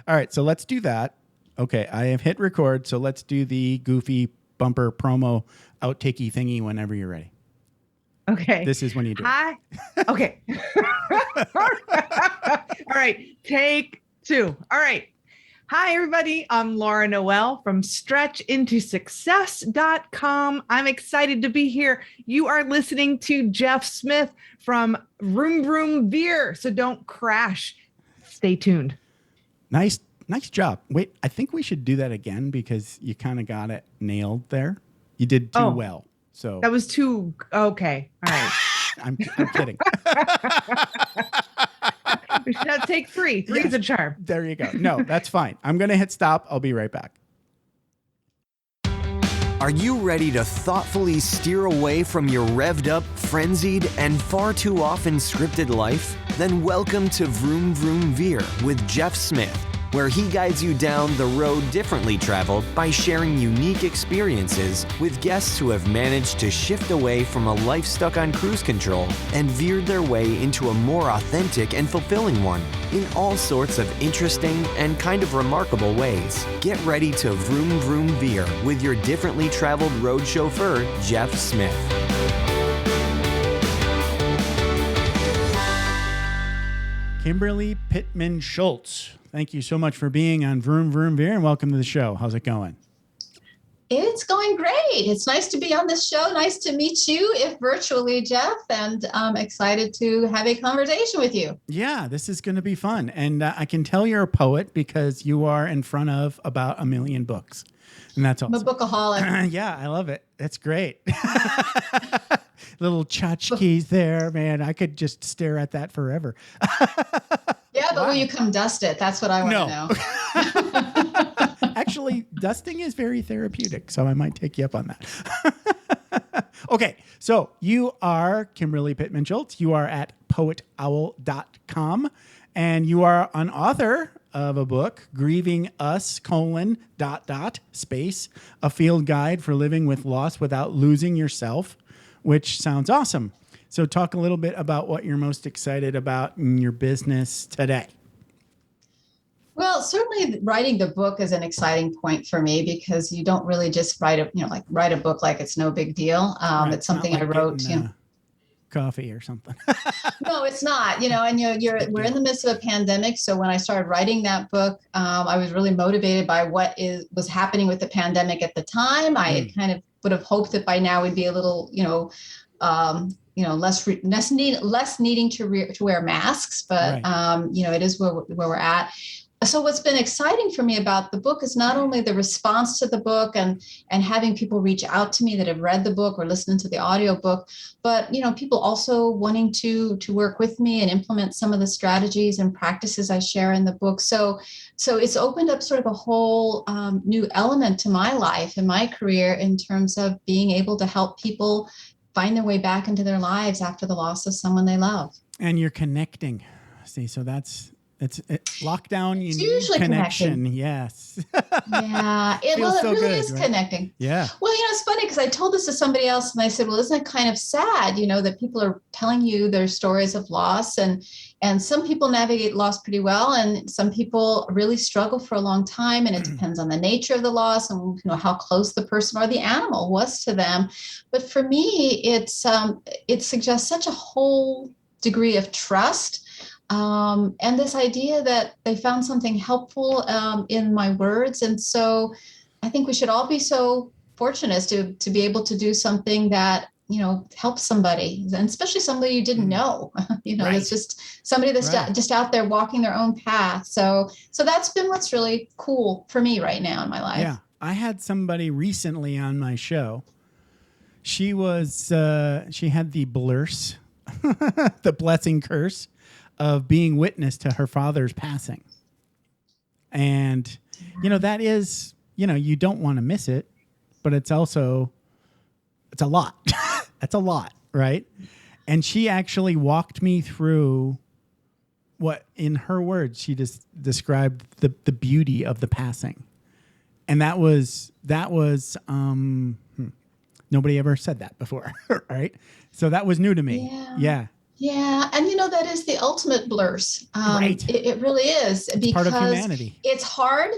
All right, so let's do that. Okay, I have hit record, so let's do the goofy bumper promo outtakey thingy whenever you're ready. Okay. This is when you do Hi. Okay. All right. Take 2. All right. Hi, everybody. I'm Laura Noel from stretchintosuccess.com. I'm excited to be here. You are listening to Jeff Smith from Vroom Vroom Veer. So don't crash. Stay tuned. Nice job. Wait, I think we should do that again because you kind of got it nailed there. You did too well. So that was too okay. All right. I'm kidding. We should have take 3. 3 is a charm. There you go. No, that's fine. I'm going to hit stop. I'll be right back. Are you ready to thoughtfully steer away from your revved up, frenzied, and far too often scripted life? Then welcome to Vroom Vroom Veer with Jeff Smith, where he guides you down the road differently traveled by sharing unique experiences with guests who have managed to shift away from a life stuck on cruise control and veered their way into a more authentic and fulfilling one in all sorts of interesting and kind of remarkable ways. Get ready to Vroom Vroom Veer with your differently traveled road chauffeur, Jeff Smith. Kimberley Pittman-Schulz, thank you so much for being on Vroom Vroom Veer and welcome to the show. How's it going? It's going great. It's nice to be on this show. Nice to meet you, if virtually, Jeff, and I'm excited to have a conversation with you. Yeah, this is going to be fun. And I can tell you're a poet because you are in front of about 1 million books. And that's awesome. I'm a bookaholic. Yeah, I love it. That's great. Little tchotchkes there, man. I could just stare at that forever. Yeah, but will you come dust it? That's what I want to know. Actually, dusting is very therapeutic, so I might take you up on that. Okay, so you are Kimberley Pittman-Schulz. You are at poetowl.com, and you are an author of a book, Grieving Us, space, a field guide for living with loss without losing yourself, which sounds awesome. So talk a little bit about what you're most excited about in your business today. Well, certainly writing the book is an exciting point for me because you don't really just write a book like it's no big deal. Right. It's something I wrote. Coffee or something. No, it's not. We're in the midst of a pandemic. So when I started writing that book, I was really motivated by what was happening with the pandemic at the time. I had kind of would have hoped that by now we'd be a little, less needing to wear masks, but right. It is where we're at. So what's been exciting for me about the book is not only the response to the book and having people reach out to me that have read the book or listened to the audiobook, but people also wanting to work with me and implement some of the strategies and practices I share in the book. So it's opened up sort of a whole new element to my life and my career in terms of being able to help people find their way back into their lives after the loss of someone they love. And you're connecting. See, so it's lockdown. You need connection. Connecting. Yes. Yeah. It really is right? Connecting. Yeah. Well, it's funny because I told this to somebody else and I said, well, isn't it kind of sad, that people are telling you their stories of loss and some people navigate loss pretty well. And some people really struggle for a long time. And it depends on the nature of the loss and, how close the person or the animal was to them. But for me, it suggests such a whole degree of trust. And this idea that they found something helpful in my words. And so I think we should all be so fortunate to be able to do something that, helps somebody, and especially somebody you didn't know, right. It's just somebody that's just out there walking their own path. So that's been what's really cool for me right now in my life. Yeah. I had somebody recently on my show. She had the blurse, the blessing curse of being witness to her father's passing. And, that is, you don't want to miss it, but it's a lot. That's a lot, right? And she actually walked me through what, in her words, she just described the beauty of the passing. And that was nobody ever said that before, right? So that was new to me. Yeah. Yeah, and that is the ultimate blurs. Right. It really is, It's part of because humanity. it's hard.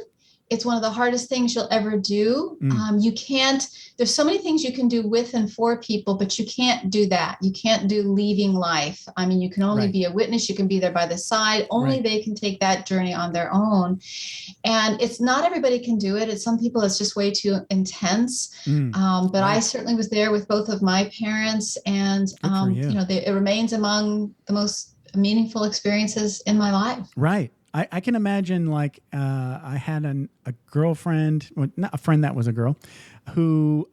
It's one of the hardest things you'll ever do. You can't, there's so many things you can do with and for people, but you can't do that. You can't do leaving life. I mean, you can only Right. be a witness. You can be there by the side. Only Right. they can take that journey on their own. And it's not everybody can do it. It's some people, it's just way too intense. But I Right. certainly was there with both of my parents, and Good for you. it remains among the most meaningful experiences in my life. Right. I can imagine, like, I had a girlfriend, well, not a friend that was a girl, who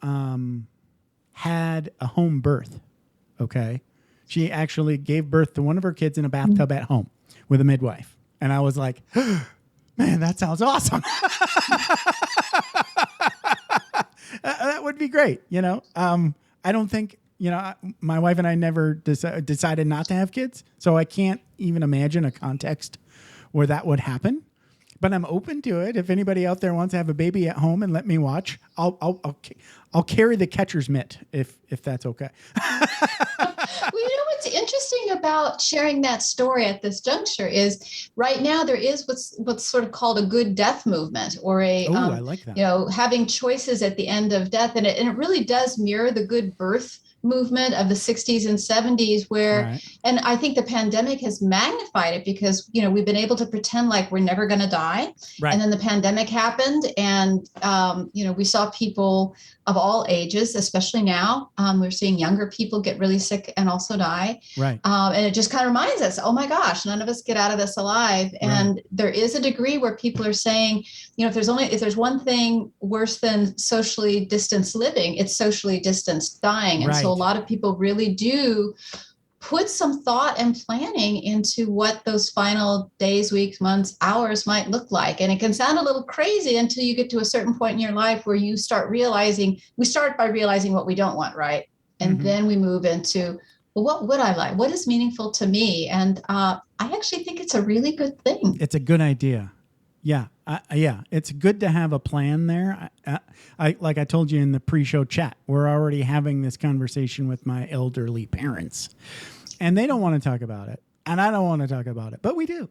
had a home birth. Okay. She actually gave birth to one of her kids in a bathtub at home with a midwife. And I was like, man, that sounds awesome. That would be great. I don't think, my wife and I never decided not to have kids. So I can't even imagine a context where that would happen, but I'm open to it. If anybody out there wants to have a baby at home and let me watch, I'll carry the catcher's mitt if that's okay. Well, what's interesting about sharing that story at this juncture is right now there is what's sort of called a good death movement, or I like that. having choices at the end of death, and it really does mirror the good birth movement of the 60s and 70s, where, Right. and I think the pandemic has magnified it, because we've been able to pretend like we're never going to die. Right. And then the pandemic happened, and we saw people of all ages, especially now. We're seeing younger people get really sick and also die. Right. And it just kind of reminds us, oh my gosh, none of us get out of this alive. And there is a degree where people are saying, if there's one thing worse than socially distanced living, it's socially distanced dying. And so a lot of people really do put some thought and planning into what those final days, weeks, months, hours might look like. And it can sound a little crazy until you get to a certain point in your life where you start realizing, we start by realizing what we don't want, right? And then we move into, well, what would I like? What is meaningful to me? And I actually think it's a really good thing. It's a good idea. Yeah. It's good to have a plan there. I like I told you in the pre-show chat, we're already having this conversation with my elderly parents, and they don't want to talk about it. And I don't want to talk about it, but we do.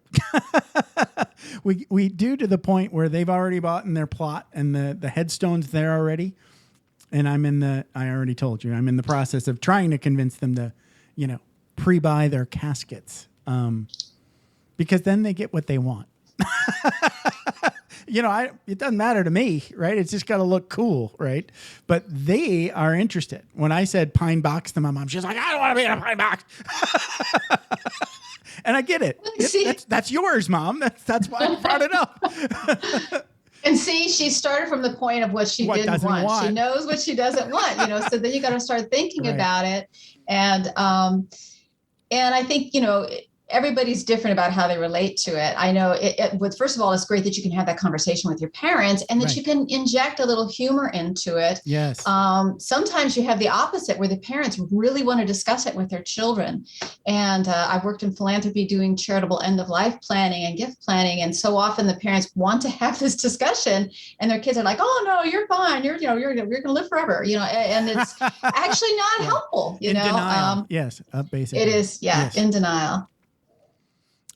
we do, to the point where they've already bought in their plot, and the headstone's there already. And I already told you, I'm in the process of trying to convince them to, pre-buy their caskets. Because then they get what they want. It doesn't matter to me, right? It's just got to look cool, right? But they are interested. When I said pine box to my mom, she's like, I don't want to be in a pine box. And I get it. That's yours, Mom. That's why I brought it up. And see, she started from the point of what she didn't want. She knows what she doesn't want, so then you got to start thinking about it. And I think, everybody's different about how they relate to it. I know first of all, it's great that you can have that conversation with your parents, and that you can inject a little humor into it. Yes. Sometimes you have the opposite, where the parents really want to discuss it with their children. And I've worked in philanthropy doing charitable end of life planning and gift planning. And so often the parents want to have this discussion, and their kids are like, oh no, you're fine. You're going to live forever, and it's actually not helpful, in denial. Yes. Basically. It is. Yeah. Yes. In denial.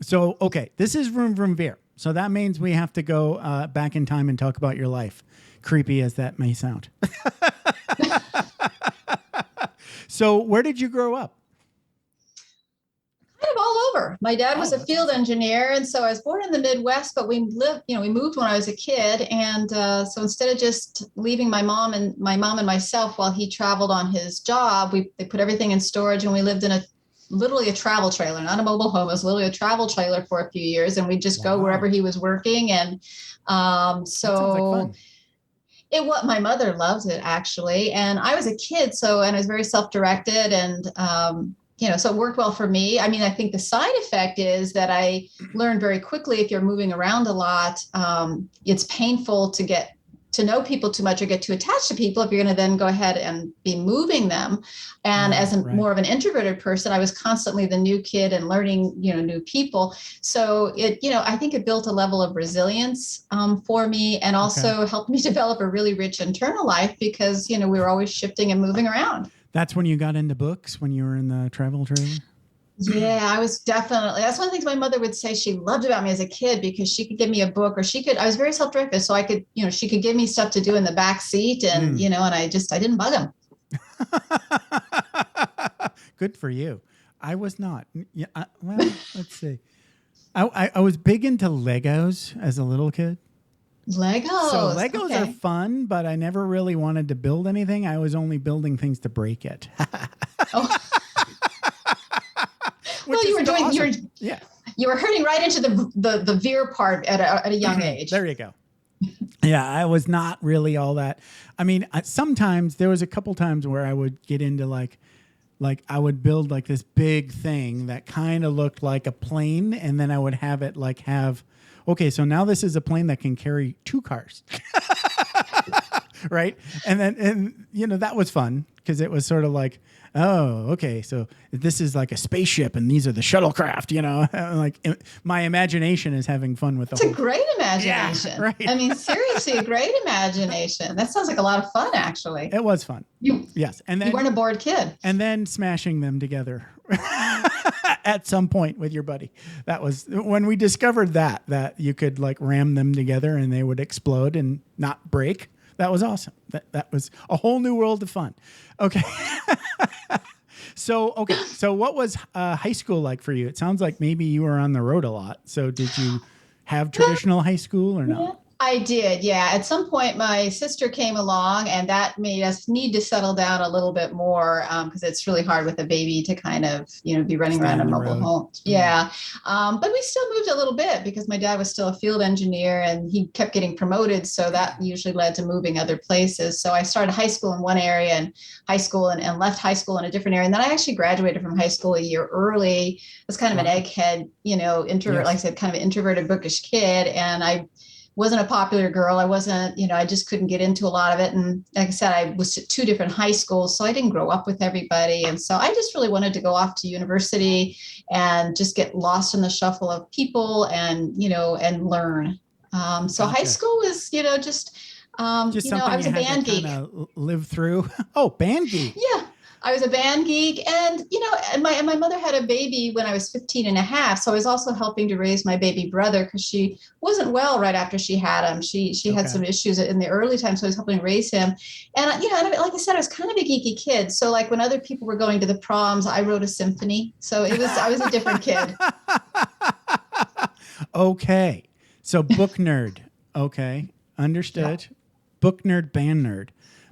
So, okay, this is Vroom Vroom Veer. So that means we have to go back in time and talk about your life, creepy as that may sound. So where did you grow up? Kind of all over. My dad was a field engineer, and so I was born in the Midwest, but we moved when I was a kid. And so instead of just leaving my mom and myself while he traveled on his job, they put everything in storage, and we lived in literally a travel trailer, not a mobile home. It was literally a travel trailer for a few years, and we'd just go wherever he was working. And so my mother loved it, actually. And I was a kid, and I was very self-directed, and so it worked well for me. I mean, I think the side effect is that I learned very quickly, if you're moving around a lot, it's painful to get to know people too much or get too attached to people if you're going to then go ahead and be moving them. And as more of an introverted person, I was constantly the new kid and learning, new people. So I think it built a level of resilience for me, and also helped me develop a really rich internal life, because, we were always shifting and moving around. That's when you got into books, when you were in the travel trailer? Yeah, I was definitely, that's one of the things my mother would say she loved about me as a kid, because she could give me a book, or I was very self-directed. So I could, she could give me stuff to do in the back seat, and, and I didn't bug them. Good for you. I was not. Yeah. Well, let's see. I was big into Legos as a little kid. Legos. So Legos are fun, but I never really wanted to build anything. I was only building things to break it. Oh. Well, you were doing awesome. You were hurting right into the veer part at a young age. There you go. Yeah, I was not really all that. I mean, sometimes there was a couple times where I would get into like I would build like this big thing that kind of looked like a plane, and then I would have it okay, so now this is a plane that can carry 2 cars. Right? And that was fun, because it was sort of like, oh, okay, so this is like a spaceship and these are the shuttlecraft, like my imagination is having fun with the whole. It's a great imagination. Yeah, right. I mean, seriously, a great imagination. That sounds like a lot of fun, actually. It was fun. Yes. And then you weren't a bored kid. And then smashing them together at some point with your buddy. That was when we discovered that you could like ram them together and they would explode and not break. That was awesome. That was a whole new world of fun. Okay. So what was high school like for you? It sounds like maybe you were on the road a lot. So did you have traditional high school or no? I did, yeah. At some point, my sister came along, and that made us need to settle down a little bit more, because it's really hard with a baby to kind of, be running around a mobile home. Yeah. But we still moved a little bit, because my dad was still a field engineer, and he kept getting promoted. So that usually led to moving other places. So I started high school in one area, and left high school in a different area. And then I actually graduated from high school a year early. I was kind of an egghead, introvert, like I said, kind of an introverted, bookish kid. And I wasn't a popular girl. I wasn't, I just couldn't get into a lot of it. And like I said, I was at 2 different high schools, so I didn't grow up with everybody. And so I just really wanted to go off to university and just get lost in the shuffle of people and, and learn. So High school was, just I was a band geek. Live through. Oh, band geek. Yeah. I was a band geek, and, and my mother had a baby when I was 15 and a half. So I was also helping to raise my baby brother, because she wasn't well right after she had him. She had some issues in the early time. So I was helping raise him. And, and like I said, I was kind of a geeky kid. So like when other people were going to the proms, I wrote a symphony. So I was a different kid. Okay. So book nerd. Okay. Understood. Yeah. Book nerd, band nerd.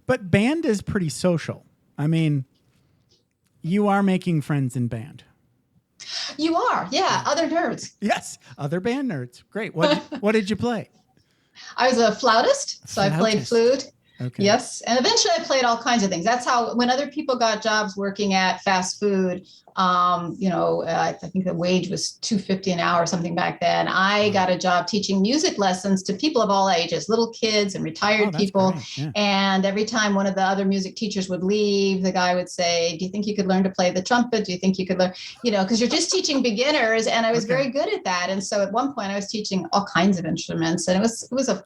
But band is pretty social. I mean, you are making friends in band. You are, yeah. Other nerds. Yes, other band nerds. Great. What did you play? I was a flautist, so I played flute. Okay. Yes, and eventually I played all kinds of things. That's how, when other people got jobs working at fast food, I think the wage was $2.50 an hour or something back then. I got a job teaching music lessons to people of all ages, little kids and retired people. Yeah. And every time one of the other music teachers would leave, the guy would say, "Do you think you could learn to play the trumpet? Do you think you could learn?" Because you're just teaching beginners, and I was very good at that. And so at one point, I was teaching all kinds of instruments, and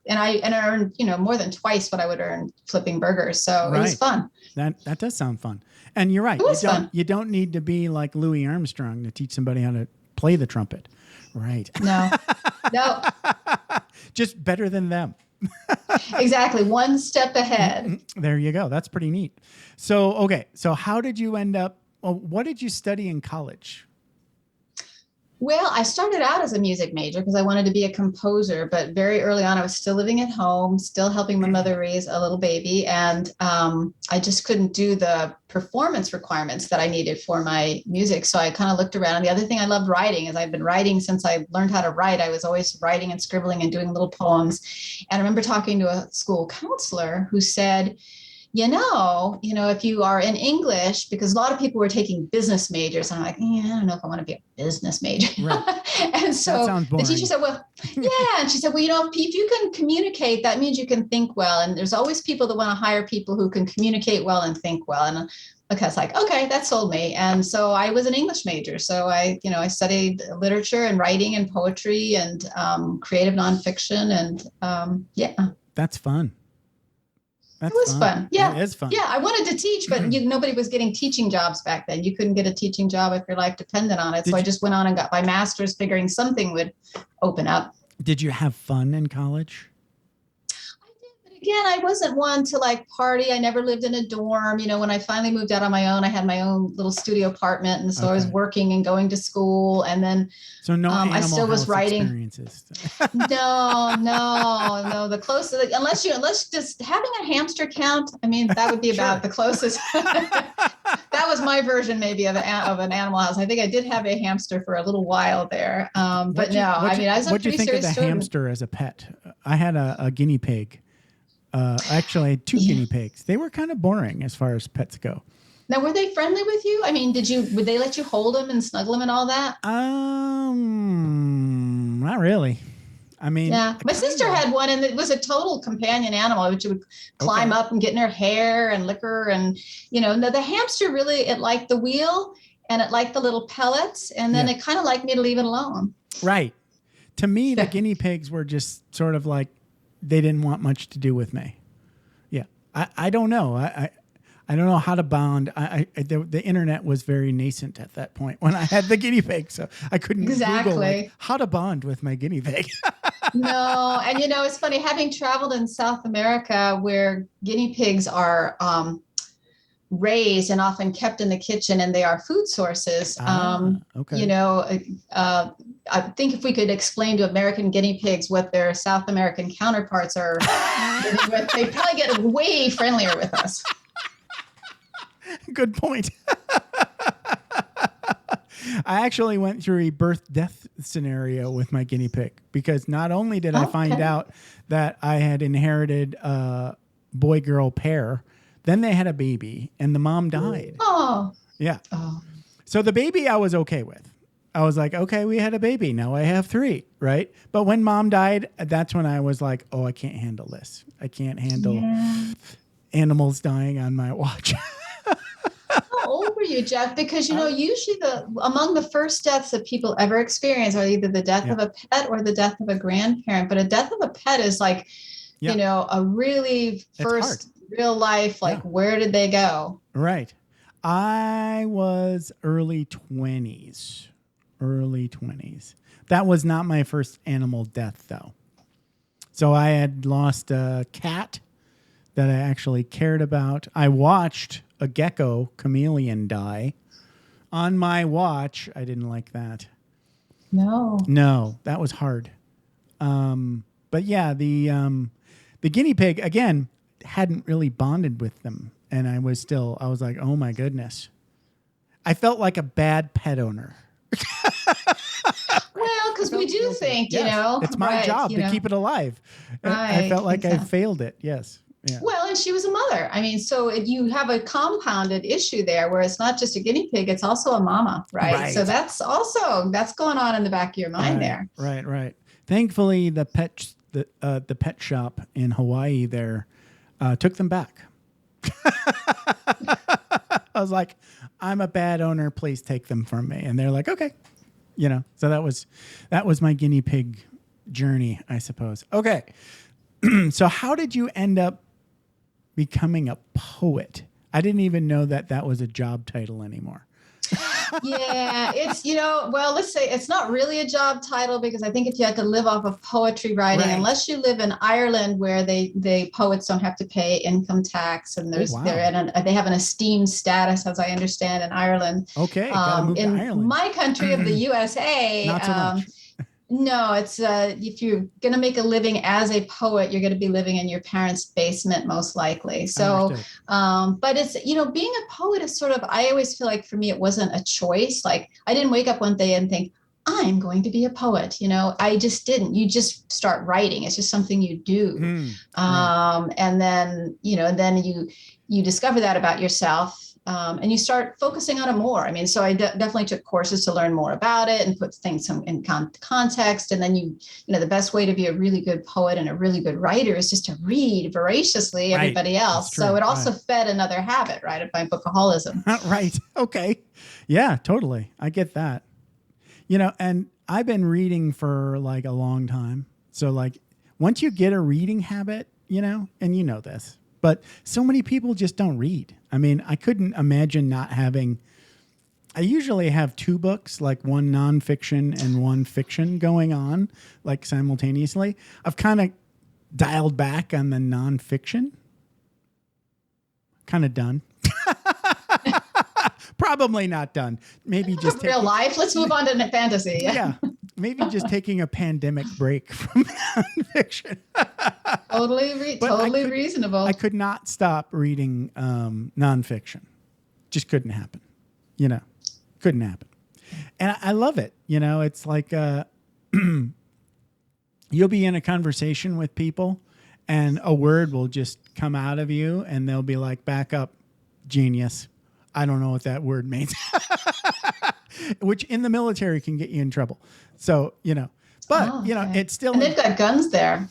I earned more than twice what I would earn flipping burgers. So it was fun. That does sound fun. And you're right. You don't need to be like Louis Armstrong to teach somebody how to play the trumpet. Right. No. Just better than them. Exactly. One step ahead. There you go. That's pretty neat. So, okay. So how did you end up, what did you study in college? Well, I started out as a music major because I wanted to be a composer, but very early on, I was still living at home, still helping my mother raise a little baby. And I just couldn't do the performance requirements that I needed for my music. So I kind of looked around. And the other thing I loved writing is I've been writing since I learned how to write. I was always writing and scribbling and doing little poems. And I remember talking to a school counselor who said, if you are in English, because a lot of people were taking business majors. And I'm like, I don't know if I want to be a business major. Right. And so the teacher said, and she said, if you can communicate, that means you can think well. And there's always people that want to hire people who can communicate well and think well. And I was like, okay, that sold me. And so I was an English major. So I studied literature and writing and poetry and creative nonfiction. And That's fun. That's It was fun. Yeah. It is fun. Yeah. I wanted to teach, but nobody was getting teaching jobs back then. You couldn't get a teaching job if your life depended on it. So I just went on and got my master's, figuring something would open up. Did you have fun in college? Again, I wasn't one to like party. I never lived in a dorm. When I finally moved out on my own, I had my own little studio apartment. And so I was working and going to school. And then so no I still was writing. Experiences. No. The closest, unless just having a hamster count, that would be about the closest. That was my version maybe of an Animal House. I think I did have a hamster for a little while there. But no, I was a pretty serious student. What do you think of the hamster as a pet? I had a guinea pig. Actually, I had 2 guinea pigs. They were kind of boring as far as pets go. Now, were they friendly with you? Would they let you hold them and snuggle them and all that? Not really. Yeah, my sister had one, and it was a total companion animal, which would climb up and get in her hair and lick her. And, the hamster really, it liked the wheel and it liked the little pellets. And then it kind of liked me to leave it alone. Right. To me, the guinea pigs were just sort of like, they didn't want much to do with me. Yeah. I don't know. I don't know how to bond. The internet was very nascent at that point when I had the guinea pig. So I couldn't Google like, how to bond with my guinea pig. No. And, it's funny, having traveled in South America where guinea pigs are raised and often kept in the kitchen, and they are food sources. I think if we could explain to American guinea pigs what their South American counterparts are living with, they'd probably get way friendlier with us. Good point. I actually went through a birth-death scenario with my guinea pig, because not only did I find out that I had inherited a boy-girl pair, then they had a baby, and the mom died. Oh. Yeah. Oh. So the baby I was okay with. I was like, okay, we had a baby. Now I have 3, right? But when mom died, that's when I was like, oh, I can't handle this. I can't handle animals dying on my watch. How old were you, Jeff? Because, usually among the first deaths that people ever experience are either the death of a pet or the death of a grandparent. But a death of a pet is like, a really first real life, like where did they go? Right. I was early 20s. That was not my first animal death, though. So I had lost a cat that I actually cared about. I watched a gecko chameleon die on my watch. I didn't like that. No, that was hard. But yeah, the guinea pig, again, hadn't really bonded with them. And I was like, oh my goodness. I felt like a bad pet owner. Well, because we do think, it's my job to keep it alive. I felt like I failed it. Yes. Yeah. Well, and she was a mother. So you have a compounded issue there where it's not just a guinea pig, it's also a mama, right? So that's going on in the back of your mind there. Right. Thankfully, the pet shop in Hawaii there took them back. I was like, I'm a bad owner. Please take them from me. And they're like, okay. So that was my guinea pig journey, I suppose. Okay. So how did you end up becoming a poet? I didn't even know that was a job title anymore. Yeah, it's, let's say it's not really a job title, because I think if you had to live off of poetry writing, unless you live in Ireland where they poets don't have to pay income tax, and they have an esteemed status, as I understand, in Ireland. Okay, gotta move to Ireland. My country of the USA, not so much. No, it's if you're going to make a living as a poet, you're going to be living in your parents' basement, most likely. So, but it's, being a poet is sort of, I always feel like for me, it wasn't a choice. Like I didn't wake up one day and think, I'm going to be a poet. I just didn't. You just start writing. It's just something you do. And then, then you discover that about yourself. And you start focusing on it more. So I definitely took courses to learn more about it and put things in context. And then the best way to be a really good poet and a really good writer is just to read voraciously everybody else. So it also fed another habit, right, of my bookaholism. Right. Okay. Yeah, totally. I get that. And I've been reading for like a long time. So like once you get a reading habit, and this, but so many people just don't read. I mean, I couldn't imagine not having. I usually have 2 books, like one nonfiction and one fiction going on, like simultaneously. I've kind of dialed back on the nonfiction. Kind of done. Probably not done. Maybe just real life. Let's move on to fantasy. Yeah. Maybe just taking a pandemic break from nonfiction. Totally reasonable. I could not stop reading nonfiction. Just couldn't happen. Couldn't happen. And I love it. It's like you'll be in a conversation with people and a word will just come out of you and they'll be like, back up, genius. I don't know what that word means, which in the military can get you in trouble. So, it's still. And they've got guns there.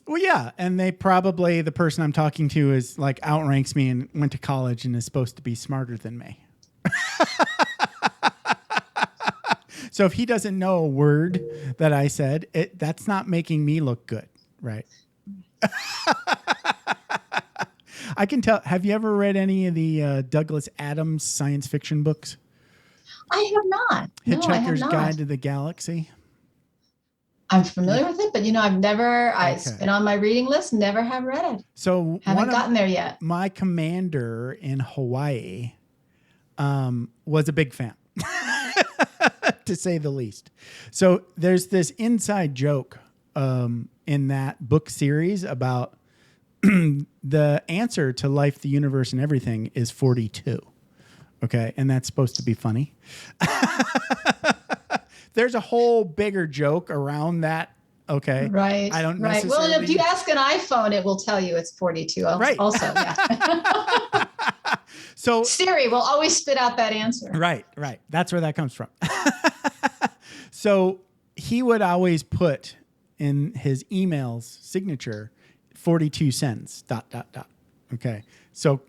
Well, yeah. And the person I'm talking to is like outranks me and went to college and is supposed to be smarter than me. So if he doesn't know a word that I said, that's not making me look good. Right. I can tell. Have you ever read any of the Douglas Adams science fiction books? I have not. Hitchhiker's Guide to the Galaxy. I'm familiar with it, but I've never. It's been on my reading list. Never have read it. So haven't gotten there yet. My commander in Hawaii was a big fan, to say the least. So there's this inside joke in that book series about. The answer to life, the universe, and everything is 42. Okay. And that's supposed to be funny. There's a whole bigger joke around that. Okay. Right. I don't right. necessarily. Well, if you ask an iPhone, it will tell you it's 42. Right. Also, yeah. So Siri will always spit out that answer. Right. That's where that comes from. So he would always put in his email's signature, 42 cents, ... Okay. So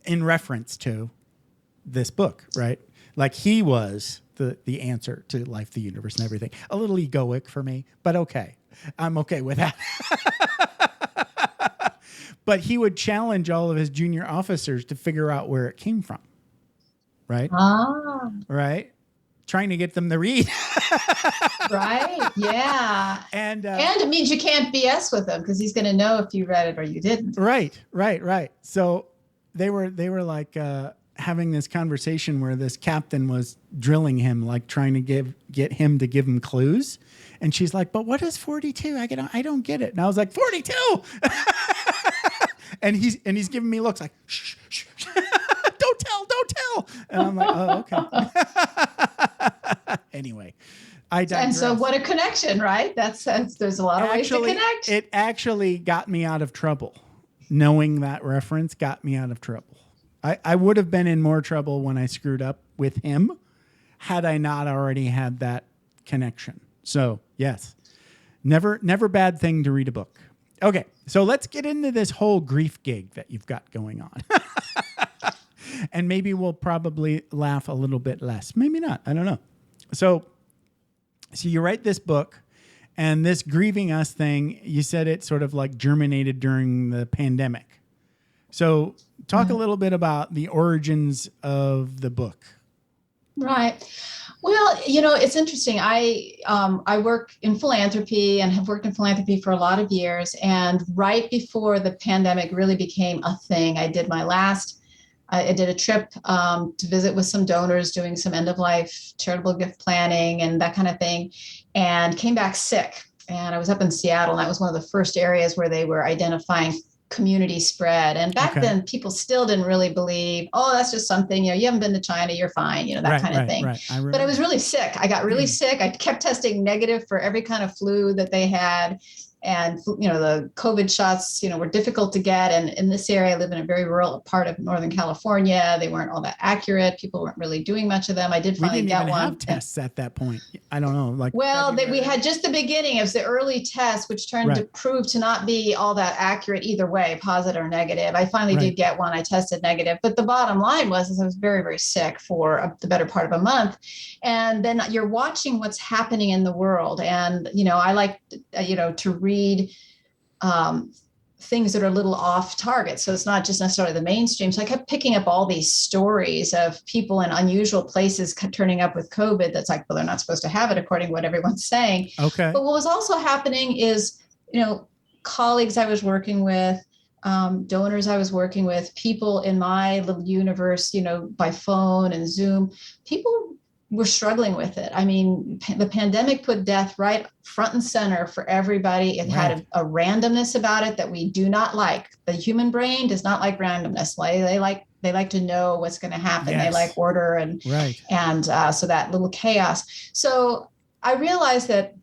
in reference to this book, right? Like he was the answer to life, the universe, and everything. A little egoic for me, but okay. I'm okay with that. But he would challenge all of his junior officers to figure out where it came from. Right? Right? Trying to get them to read. Right. Yeah. And it means you can't BS with him because he's going to know if you read it or you didn't. Right. So they were like having this conversation where this captain was drilling him, like trying to get him to give him clues. And she's like, "But what is 42? I don't get it." And I was like, 42. and he's giving me looks like, shh. Don't tell. And I'm like, oh, okay. Anyway, I digress. And so what a connection, right? There's a lot of ways to connect. It actually got me out of trouble. Knowing that reference got me out of trouble. I would have been in more trouble when I screwed up with him had I not already had that connection. So yes, never bad thing to read a book. Okay. So let's get into this whole grief gig that you've got going on. And maybe we'll probably laugh a little bit less. Maybe not. I don't know. So you write this book, and this grieving us thing, you said it sort of like germinated during the pandemic. So talk a little bit about the origins of the book. Right. Well, it's interesting. I work in philanthropy and have worked in philanthropy for a lot of years. And right before the pandemic really became a thing, I did a trip to visit with some donors, doing some end-of-life charitable gift planning and that kind of thing, and came back sick. And I was up in Seattle, and that was one of the first areas where they were identifying community spread. And back then, people still didn't really believe, oh, that's just something, you haven't been to China, you're fine, that kind of thing. Right. But I was really sick. I got really sick. I kept testing negative for every kind of flu that they had. And, the COVID shots, were difficult to get. And in this area, I live in a very rural part of Northern California. They weren't all that accurate. People weren't really doing much of them. I did finally get one. We didn't even have tests at that point. I don't know. We had just the beginning. It was the early test, which turned to prove to not be all that accurate either way, positive or negative. I finally did get one. I tested negative. But the bottom line was I was very, very sick for the better part of a month. And then you're watching what's happening in the world. And, I like, to read things that are a little off target. So it's not just necessarily the mainstream. So I kept picking up all these stories of people in unusual places turning up with COVID. That's like, well, they're not supposed to have it according to what everyone's saying. Okay. But what was also happening is, colleagues I was working with, donors I was working with, people in my little universe, by phone and Zoom, people were struggling with it. I mean, the pandemic put death right front and center for everybody. It had a randomness about it that we do not like. The human brain does not like randomness. They like to know what's going to happen. Yes. They like order and so that little chaos. So I realized that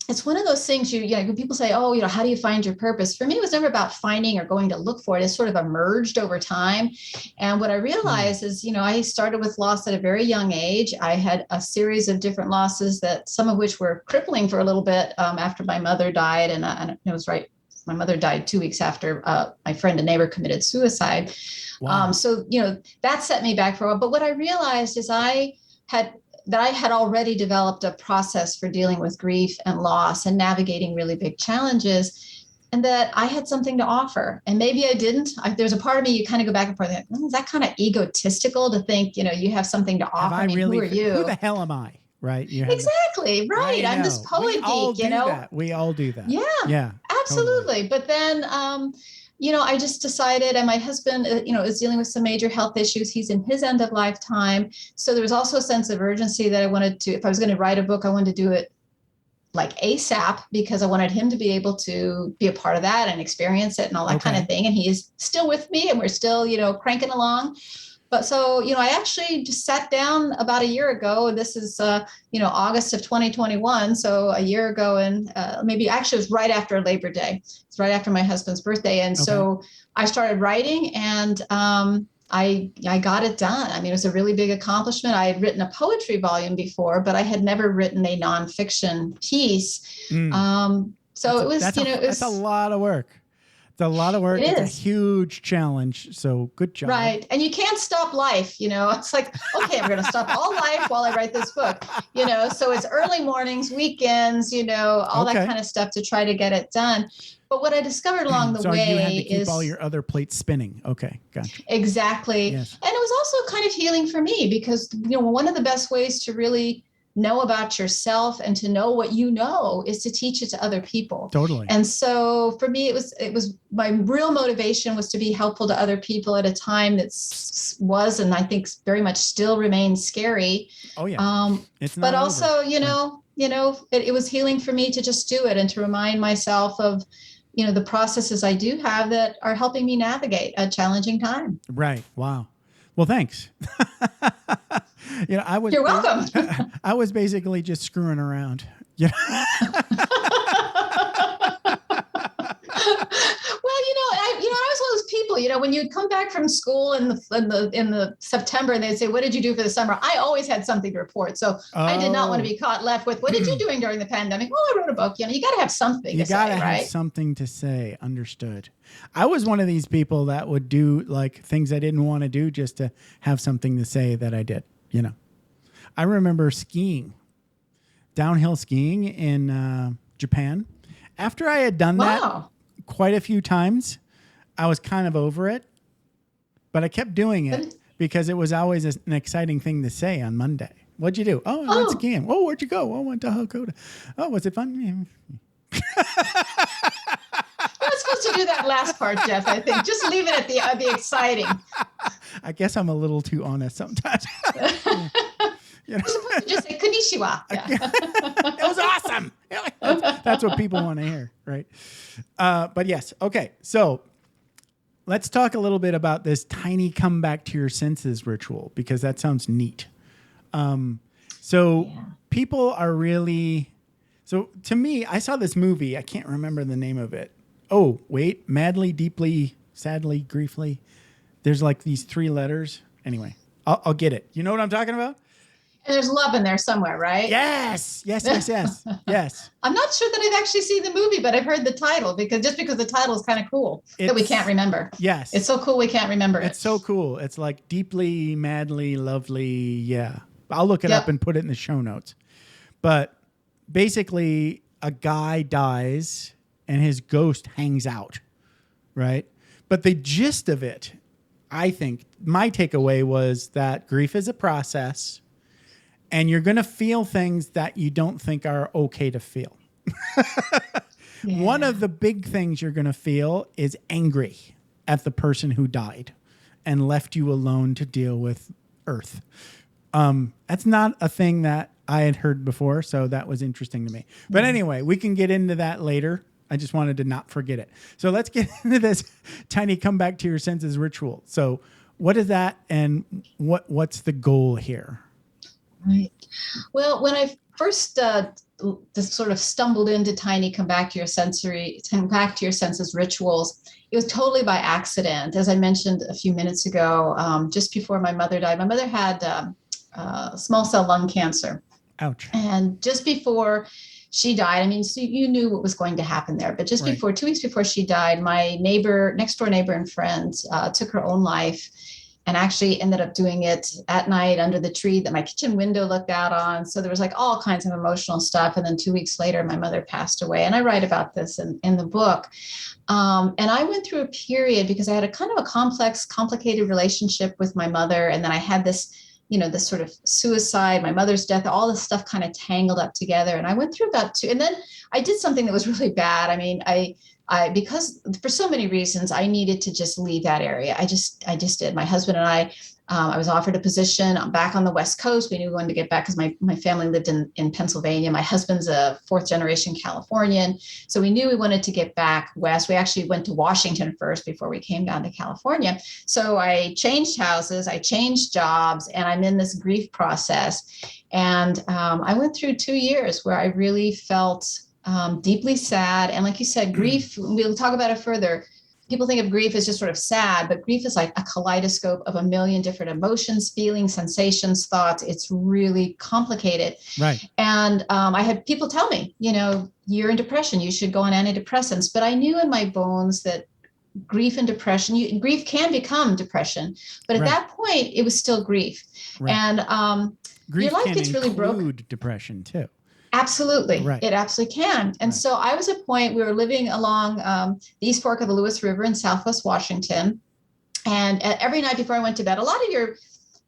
it's one of those things when people say, oh, how do you find your purpose? For me, it was never about finding or going to look for it. It sort of emerged over time. And what I realized is, I started with loss at a very young age. I had a series of different losses that some of which were crippling for a little bit after my mother died. And it was right. My mother died 2 weeks after my friend and neighbor committed suicide. Wow. So that set me back for a while. But what I realized is I had already developed a process for dealing with grief and loss and navigating really big challenges, and that I had something to offer. And maybe I didn't. There's a part of me, you kind of go back and forth, like, is that kind of egotistical to think, you have something to offer? I mean, who are you? Who the hell am I? Right. Exactly. Right. I'm this poet geek, We all do that. Yeah. Yeah. Absolutely. Totally. But then, I just decided, and my husband, is dealing with some major health issues. He's in his end of life time. So there was also a sense of urgency that I wanted to, if I was going to write a book, I wanted to do it like ASAP, because I wanted him to be able to be a part of that and experience it and all that kind of thing. And he is still with me, and we're still, cranking along. But so, I actually just sat down about a year ago. This is, August of 2021. So a year ago, and maybe actually it was right after Labor Day. It's right after my husband's birthday. And so I started writing, and I got it done. I mean, it was a really big accomplishment. I had written a poetry volume before, but I had never written a nonfiction piece. So it was, that's a lot of work. It's a lot of work. It's a huge challenge. So good job. Right. And you can't stop life. It's like, okay, I'm going to stop all life while I write this book, so it's early mornings, weekends, all that kind of stuff to try to get it done. But what I discovered along the way you had to keep all your other plates spinning. Okay. Gotcha. Exactly. Yes. And it was also kind of healing for me, because, one of the best ways to really know about yourself and to know what you know is to teach it to other people. Totally. And so for me, it was my real motivation was to be helpful to other people at a time that was, and I think very much still remains scary. Oh yeah. It's not but also, it was healing for me to just do it and to remind myself of, the processes I do have that are helping me navigate a challenging time. Right. Wow. Well, thanks. You're welcome. I was basically just screwing around. I was one of those people, when you'd come back from school in the September and they'd say, what did you do for the summer? I always had something to report. So I did not want to be caught left with, what did you doing during the pandemic? Well, I wrote a book. You got to have something to say, right? You got to have something to say. Understood. I was one of these people that would do like things I didn't want to do just to have something to say that I did, I remember skiing, downhill skiing in Japan. After I had done that quite a few times, I was kind of over it, but I kept doing it because it was always an exciting thing to say on Monday. What'd you do? Oh, I went skiing. Oh, where'd you go? Oh, I went to Hakoda. Oh, was it fun? You're not supposed to do that last part, Jeff, I think. Just leave it at the exciting. I guess I'm a little too honest sometimes. You're supposed to just say konnichiwa. Yeah. It was awesome. That's what people want to hear, right? But yes. Okay. So let's talk a little bit about this tiny come back to your senses ritual, because that sounds neat. People are really... So to me, I saw this movie. I can't remember the name of it. Oh, wait. Madly, deeply, sadly, griefly. There's like these 3 letters. Anyway, I'll get it. You know what I'm talking about? And there's love in there somewhere, right? Yes. Yes. I'm not sure that I've actually seen the movie, but I've heard the title because the title is kind of cool that we can't remember. Yes. It's so cool we can't remember it. It's so cool. It's like deeply, madly, lovely. Yeah. I'll look it up and put it in the show notes. But basically, a guy dies and his ghost hangs out right? But the gist of it, I think my takeaway was that grief is a process and you're going to feel things that you don't think are okay to feel. One of the big things you're going to feel is angry at the person who died and left you alone to deal with Earth. That's not a thing that I had heard before, so that was interesting to me. But anyway, we can get into that later. I just wanted to not forget it. So let's get into this tiny come back to your senses ritual. So what is that, and what's the goal here? Right. Well, when I first just sort of stumbled into tiny come back to your senses rituals, it was totally by accident. As I mentioned a few minutes ago, just before my mother died, my mother had small cell lung cancer. Ouch. And just before she died, I mean, so you knew what was going to happen there, but just before, 2 weeks before she died, my next door neighbor and friend took her own life, and actually ended up doing it at night under the tree that my kitchen window looked out on. So there was like all kinds of emotional stuff. And then 2 weeks later, my mother passed away. And I write about this in the book. And I went through a period because I had a kind of a complicated relationship with my mother. And then I had this, this sort of suicide, my mother's death, all this stuff kind of tangled up together. And I went through and then I did something that was really bad. I mean, because for so many reasons, I needed to just leave that area. I just did. My husband and I was offered a position back on the West Coast. We knew we wanted to get back because my family lived in Pennsylvania. My husband's a fourth generation Californian. So we knew we wanted to get back west. We actually went to Washington first before we came down to California. So I changed houses, I changed jobs, and I'm in this grief process. And I went through 2 years where I really felt deeply sad. And like you said, grief, we'll talk about it further. People think of grief as just sort of sad, but grief is like a kaleidoscope of a million different emotions, feelings, sensations, thoughts. It's really complicated. Right. And I had people tell me, you're in depression, you should go on antidepressants. But I knew in my bones that grief and depression, grief can become depression. But at that point, it was still grief. Right. And grief your life can gets really broken. Depression too. Absolutely. Right. It absolutely can. And so I was at a point, we were living along the East Fork of the Lewis River in Southwest Washington. And every night before I went to bed, a lot of your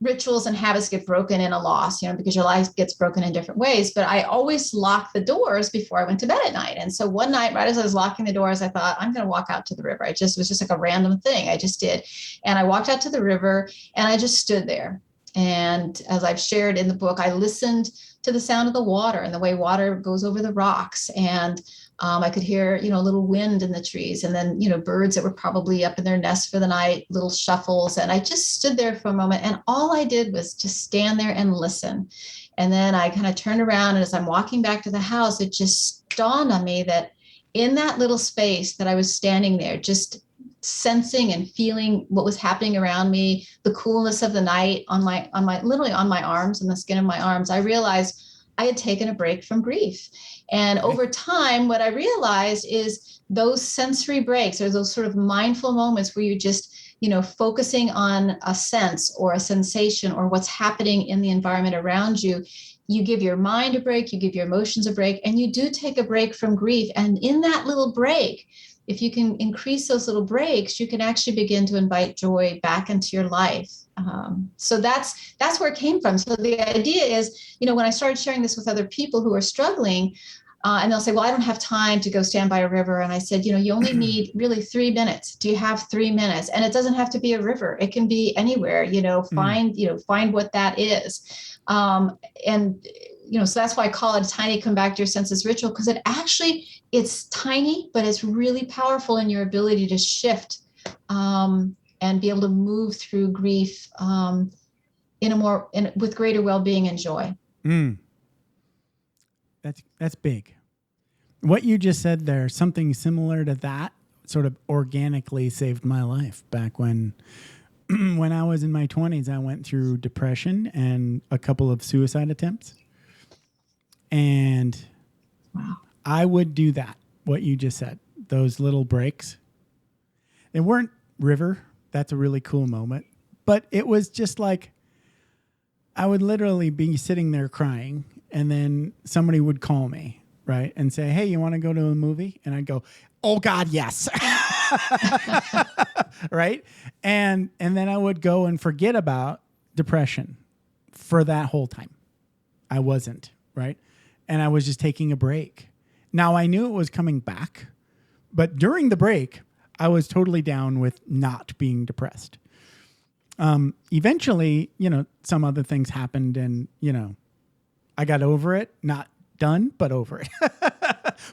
rituals and habits get broken in a loss, because your life gets broken in different ways. But I always locked the doors before I went to bed at night. And so one night, right as I was locking the doors, I thought, I'm going to walk out to the river. It was just like a random thing. I just did. And I walked out to the river and I just stood there. And as I've shared in the book, I listened to the sound of the water and the way water goes over the rocks. And I could hear, a little wind in the trees, and then, birds that were probably up in their nests for the night, little shuffles. And I just stood there for a moment, and all I did was just stand there and listen. And then I kind of turned around, and as I'm walking back to the house, it just dawned on me that in that little space that I was standing there, just sensing and feeling what was happening around me, the coolness of the night literally on my arms and the skin of my arms, I realized I had taken a break from grief. And over time, what I realized is those sensory breaks, or those sort of mindful moments where you're just, focusing on a sense or a sensation or what's happening in the environment around you. You give your mind a break, you give your emotions a break, and you do take a break from grief. And in that little break, if you can increase those little breaks, you can actually begin to invite joy back into your life. So that's where it came from. So the idea is, when I started sharing this with other people who are struggling, and they'll say, well, I don't have time to go stand by a river. And I said, you only need really 3 minutes. Do you have 3 minutes? And it doesn't have to be a river. It can be anywhere, find what that is. So that's why I call it a tiny come back to your senses ritual, because it's tiny, but it's really powerful in your ability to shift and be able to move through grief with greater well-being and joy. That's big. What you just said there, something similar to that, sort of organically saved my life back when I was in my 20s. I went through depression and a couple of suicide attempts. And wow. I would do that, what you just said, those little breaks. They weren't river. That's a really cool moment. But it was just like I would literally be sitting there crying, and then somebody would call me, right, and say, hey, you want to go to a movie? And I'd go, oh, God, yes. Right. And then I would go and forget about depression for that whole time. I wasn't, right? And I was just taking a break. Now I knew it was coming back, but during the break, I was totally down with not being depressed. Eventually, some other things happened and, I got over it, not done, but over it.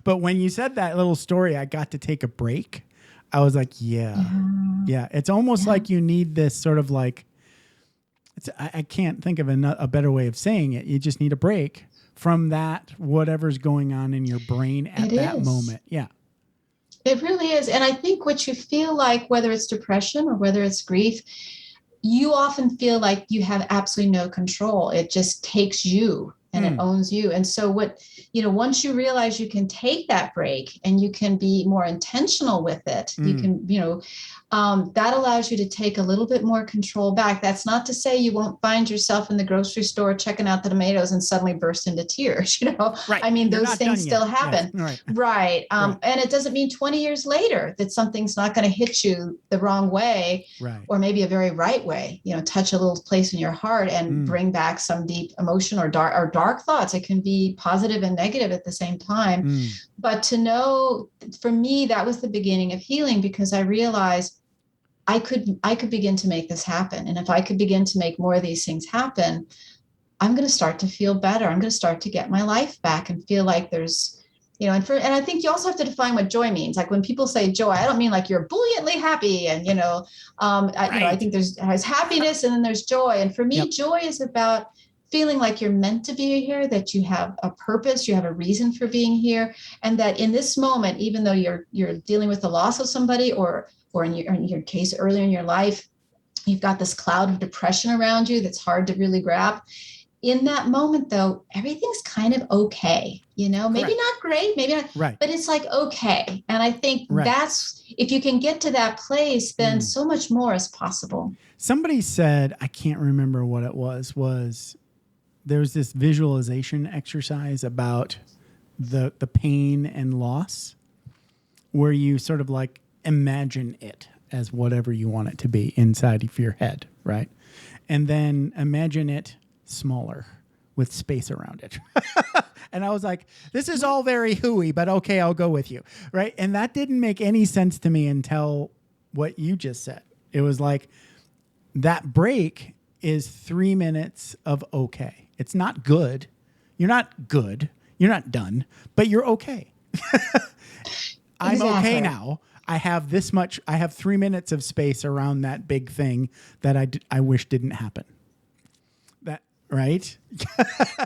But when you said that little story, I got to take a break. I was like, yeah. It's almost like you need this sort of like, I can't think of a better way of saying it. You just need a break from that, whatever's going on in your brain at that moment. Yeah. It really is. And I think what you feel like, whether it's depression or whether it's grief, you often feel like you have absolutely no control. It just takes you and it owns you. And so once you realize you can take that break and you can be more intentional with it, you can, that allows you to take a little bit more control back. That's not to say you won't find yourself in the grocery store checking out the tomatoes and suddenly burst into tears, Right. I mean, You're those things still happen. Yes. Right. And it doesn't mean 20 years later that something's not going to hit you the wrong way, or maybe a very right way, touch a little place in your heart and bring back some deep emotion or dark thoughts. It can be positive and negative at the same time. But to know, for me, that was the beginning of healing, because I realized I could begin to make this happen. And if I could begin to make more of these things happen, I'm going to start to feel better. I'm going to start to get my life back and feel like there's, and I think you also have to define what joy means. Like when people say joy, I don't mean like you're buoyantly happy. And, I think there's happiness and then there's joy. And for me, joy is about feeling like you're meant to be here, that you have a purpose, you have a reason for being here. And that in this moment, even though you're dealing with the loss of somebody or in your case, earlier in your life, you've got this cloud of depression around you that's hard to really grab. In that moment, though, everything's kind of okay. Maybe not great, maybe not, but it's like, okay. And I think that's, if you can get to that place, then so much more is possible. Somebody said, I can't remember what it was there's this visualization exercise about the pain and loss where you sort of like imagine it as whatever you want it to be inside of your head, right? And then imagine it smaller with space around it. And I was like, this is all very hooey, but okay, I'll go with you, right? And that didn't make any sense to me until what you just said. It was like that break is 3 minutes of okay. It's not good. You're not good. You're not done, but you're okay. I'm okay now. I have 3 minutes of space around that big thing that I wish didn't happen. Right?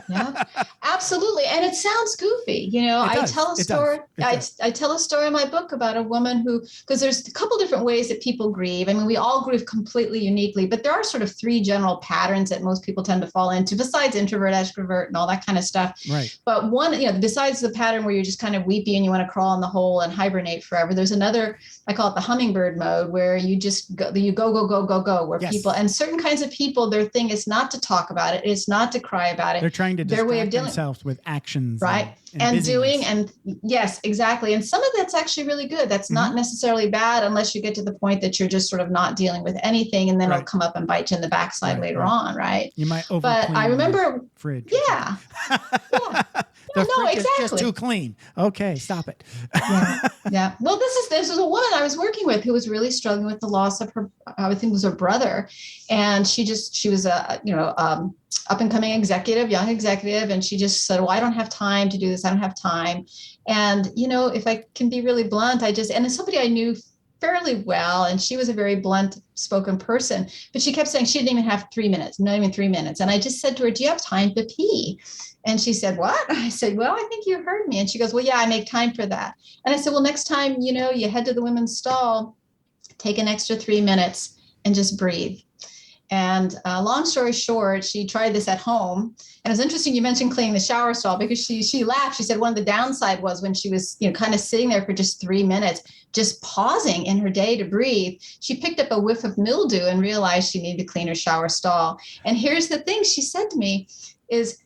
Yeah, absolutely. And it sounds goofy. I tell a story. I tell a story in my book about a woman because there's a couple different ways that people grieve. I mean, we all grieve completely uniquely, but there are sort of 3 general patterns that most people tend to fall into, besides introvert, extrovert, and all that kind of stuff. Right. But one, besides the pattern where you're just kind of weepy and you want to crawl in the hole and hibernate forever, there's another, I call it the hummingbird mode, where you just go, where people, and certain kinds of people, their thing is not to talk about it. It's not to cry about it. They're trying to distract themselves with actions. Right. And doing, and yes, exactly. And some of that's actually really good. That's not necessarily bad unless you get to the point that you're just sort of not dealing with anything. And then it'll come up and bite you in the backside later on. Right. You might over. But I remember. Fridge. Yeah. The fridge exactly. is just too clean. Okay, stop it. Yeah. Well, this is a woman I was working with who was really struggling with the loss of her, I think it was her brother. And she was a, up and coming young executive. And she just said, well, I don't have time to do this. I don't have time. And, if I can be really blunt, and it's somebody I knew fairly well. And she was a very blunt spoken person, but she kept saying she didn't even have 3 minutes, not even 3 minutes. And I just said to her, do you have time to pee? And she said, what? I said, well, I think you heard me. And she goes, well, yeah, I make time for that. And I said, well, next time, you head to the women's stall, take an extra 3 minutes and just breathe. And long story short, she tried this at home. And it was interesting you mentioned cleaning the shower stall, because she laughed. She said one of the downside was when she was kind of sitting there for just 3 minutes, just pausing in her day to breathe, she picked up a whiff of mildew and realized she needed to clean her shower stall. And here's the thing she said to me is,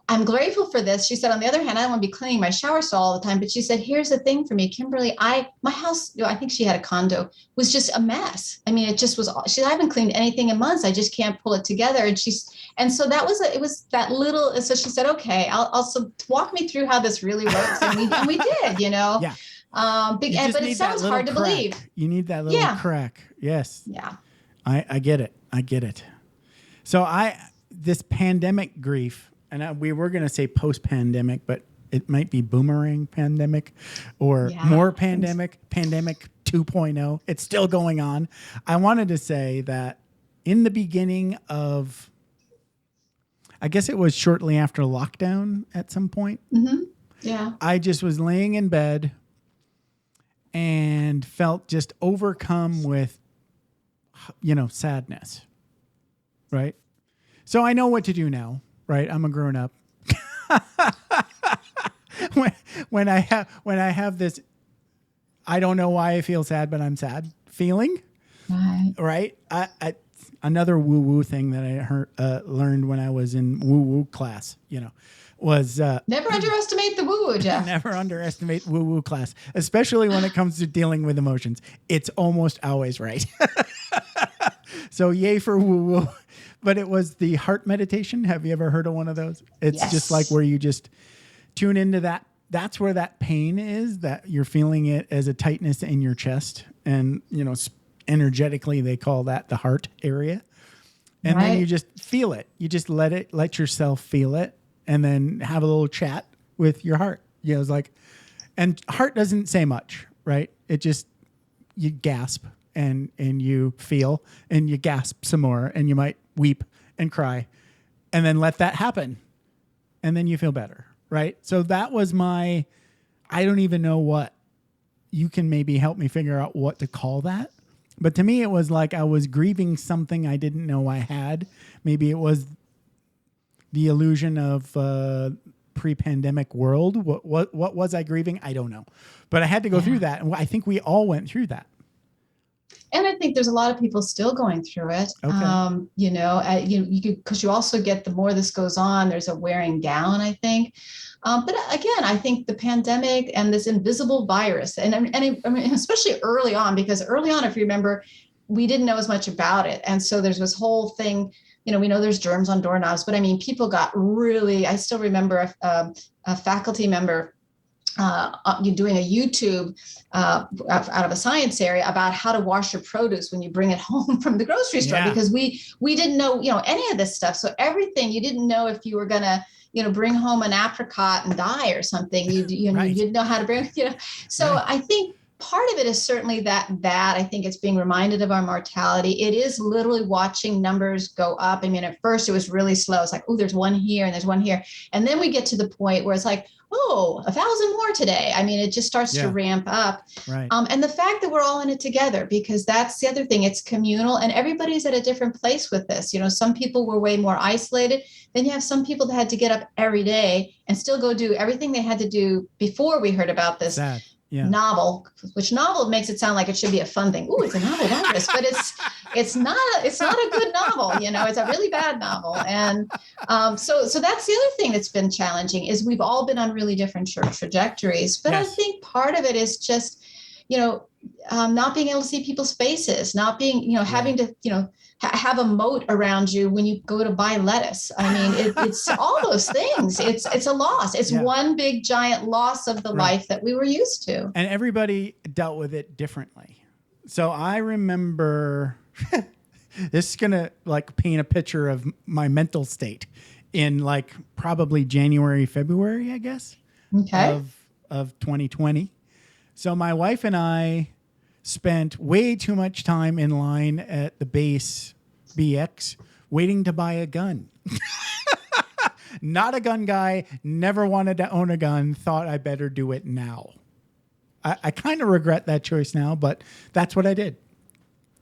I'm grateful for this. She said, on the other hand, I don't want to be cleaning my shower stall all the time. But she said, here's the thing for me, Kimberly, my house, I think she had a condo, was just a mess. I mean, it just was, I haven't cleaned anything in months. I just can't pull it together. And so that was, it was that little, so she said, okay, I'll also walk me through how this really works. And we did, Yeah. But it sounds hard to believe. You need that little crack. Yes. Yeah. I get it. I get it. So this pandemic grief, and we were going to say post-pandemic, but it might be boomerang pandemic or more pandemic 2.0. It's still going on. I wanted to say that in the beginning of, I guess it was shortly after lockdown at some point. Mm-hmm. Yeah. I just was laying in bed and felt just overcome with, sadness. Right. So I know what to do now. Right, I'm a grown up. when I have this, I don't know why I feel sad, but I'm sad feeling. Right. I another woo woo thing that I learned when I was in woo woo class. Was never underestimate the woo woo, Jeff. Never underestimate woo woo class, especially when it comes to dealing with emotions. It's almost always right. So yay for woo woo. But it was the heart meditation. Have you ever heard of one of those? It's just like where you just tune into that. That's where that pain is, that you're feeling it as a tightness in your chest. And, energetically, they call that the heart area. And then you just feel it. You just let yourself feel it and then have a little chat with your heart. It's like, and heart doesn't say much, right? It just, you gasp and you feel and you gasp some more and you might weep and cry and then let that happen. And then you feel better. Right. So that was I don't even know what you can maybe help me figure out what to call that. But to me, it was like I was grieving something I didn't know I had. Maybe it was the illusion of pre-pandemic world. What was I grieving? I don't know. But I had to go through that. And I think we all went through that. And I think there's a lot of people still going through it. Okay. Because you also get, the more this goes on, there's a wearing down, I think. But again, I think the pandemic and this invisible virus, and I mean, especially early on, because early on, if you remember, we didn't know as much about it. And so there's this whole thing, we know there's germs on doorknobs, but I mean, people got really, I still remember a faculty member doing a YouTube out of a science area about how to wash your produce when you bring it home from the grocery store, because we didn't know, any of this stuff. So everything, you didn't know if you were going to, bring home an apricot and die or something. You didn't know how to bring, So I think part of it is certainly that I think it's being reminded of our mortality. It is literally watching numbers go up. I mean, at first it was really slow. It's like, oh, there's one here and there's one here. And then we get to the point where it's like, oh, 1,000 more today. I mean, it just starts to ramp up. Right. And the fact that we're all in it together, because that's the other thing, it's communal and everybody's at a different place with this. Some people were way more isolated. Then you have some people that had to get up every day and still go do everything they had to do before we heard about this. Sad. Yeah. Novel, which novel makes it sound like it should be a fun thing. Ooh, it's a novel virus, but it's not a good novel. It's a really bad novel. And so that's the other thing that's been challenging is we've all been on really different trajectories. But I think part of it is just, not being able to see people's faces, not being, having to, have a moat around you when you go to buy lettuce. I mean, it's all those things. It's a loss. It's one big giant loss of the life that we were used to. And everybody dealt with it differently. So I remember this is going to paint a picture of my mental state in probably January, February, I guess, of 2020. So my wife and I spent way too much time in line at the base BX waiting to buy a gun. Not a gun guy, never wanted to own a gun, thought I better do it now. I kind of regret that choice now, but that's what I did.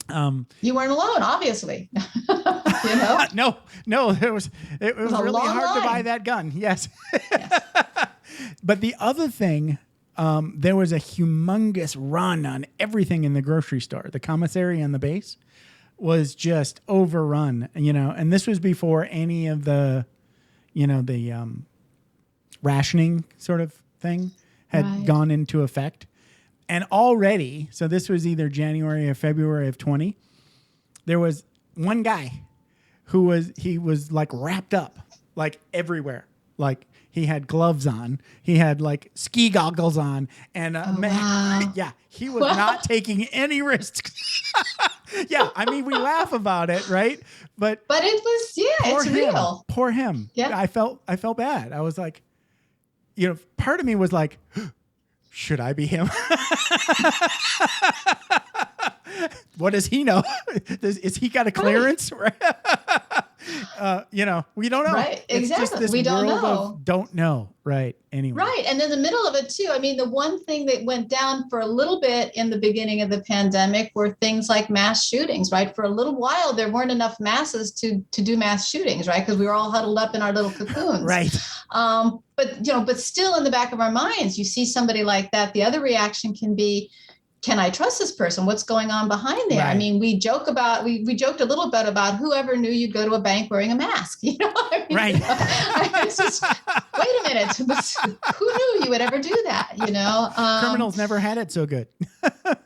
You weren't alone, obviously. No, it was really hard to buy that gun. Yes. But the other thing, there was a humongous run on everything in the grocery store. The commissary and the base was just overrun, and this was before any of the, the rationing sort of thing had Right. gone into effect. And already, so this was either January or February of 20, there was one guy who was like wrapped up like everywhere. Like he had gloves on, he had like ski goggles on, and wow. yeah, he was not taking any risks. Yeah, I mean, we laugh about it, right? But it was, poor it's him, real. Poor him. Yeah. I felt bad. I was like, part of me was like, should I be him? What does he know? Is he got a clearance? We don't know. Right, It's just exactly. this We don't world know. of don't know. Right. Anyway. Right. And in the middle of it too, I mean, the one thing that went down for a little bit in the beginning of the pandemic were things like mass shootings, right? For a little while, there weren't enough masses to do mass shootings, right? Because we were all huddled up in our little cocoons. Right. But still in the back of our minds, you see somebody like that. The other reaction can be, can I trust this person? What's going on behind there? Right. I mean, we joked a little bit about whoever knew you'd go to a bank wearing a mask. Right. It's just, wait a minute, who knew you would ever do that? Criminals never had it so good.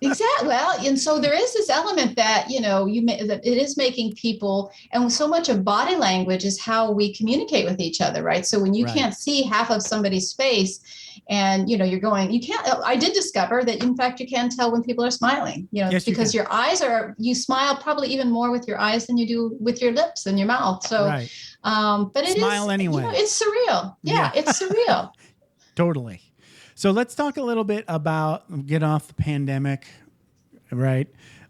Exactly. Well, and so there is this element that, that it is making people, and so much of body language is how we communicate with each other, right? So when you Right. can't see half of somebody's face and, you can't, I did discover that in fact, you can tell when people are smiling, Yes, you because can. your eyes you smile probably even more with your eyes than you do with your lips and your mouth. So, Right. but it Smile is, anyway. it's surreal. Yeah. It's surreal. Totally. So let's talk a little bit about get off the pandemic, right?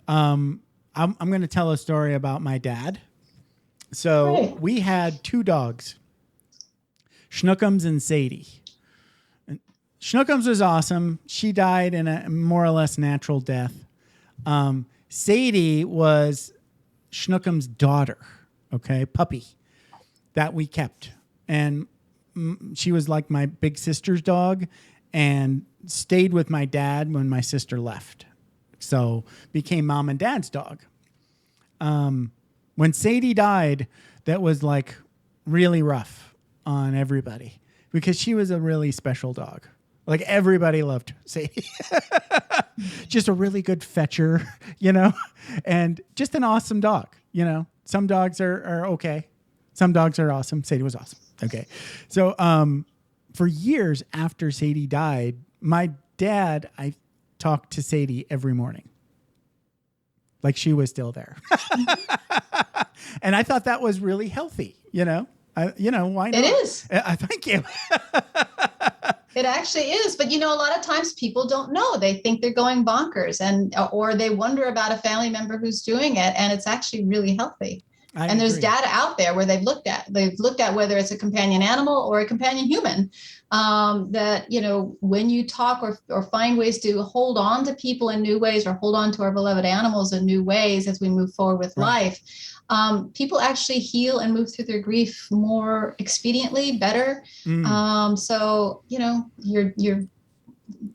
I'm going to tell a story about my dad. So Right. we had two dogs, Schnookums and Sadie. And Schnookums was awesome. She died in a more or less natural death. Sadie was Schnookum's daughter, puppy that we kept. And she was like my big sister's dog and stayed with my dad when my sister left. So became mom and dad's dog. When Sadie died, that was like really rough on everybody because she was a really special dog. Like everybody loved Sadie. Just a really good fetcher, and just an awesome dog. Some dogs are okay. Some dogs are awesome. Sadie was awesome. Okay. So, for years after Sadie died, my dad, I talked to Sadie every morning. Like she was still there. And I thought that was really healthy, why not? It is. Thank you. It actually is. But, a lot of times people don't know. They think they're going bonkers or they wonder about a family member who's doing it. And it's actually really healthy. I there's agree. data out there where they've looked at whether it's a companion animal or a companion human, that, when you talk or find ways to hold on to people in new ways or hold on to our beloved animals in new ways as we move forward with life, people actually heal and move through their grief more expediently, better. So, you're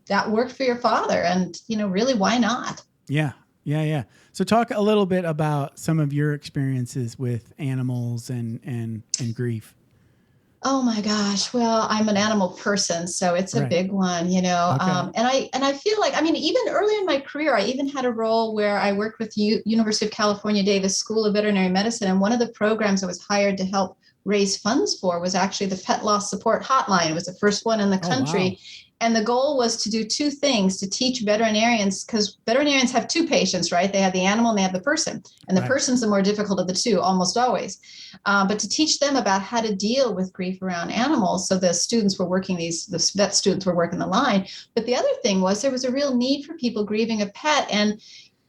that worked for your father and, really, why not? Yeah. So talk a little bit about some of your experiences with animals and grief. Oh my gosh. Well, I'm an animal person, so it's a Right. big one, Okay. and I feel like, even early in my career, I even had a role where I worked with University of California, Davis School of Veterinary Medicine. And one of the programs I was hired to help raise funds for was actually the Pet Loss Support Hotline. It was the first one in the country. Wow. And the goal was to do two things, to teach veterinarians, because veterinarians have two patients, right? They have the animal and they have the person. And the Right. person's the more difficult of the two, almost always. But to teach them about how to deal with grief around animals. So the students were working the vet students were working the line. But the other thing was there was a real need for people grieving a pet. And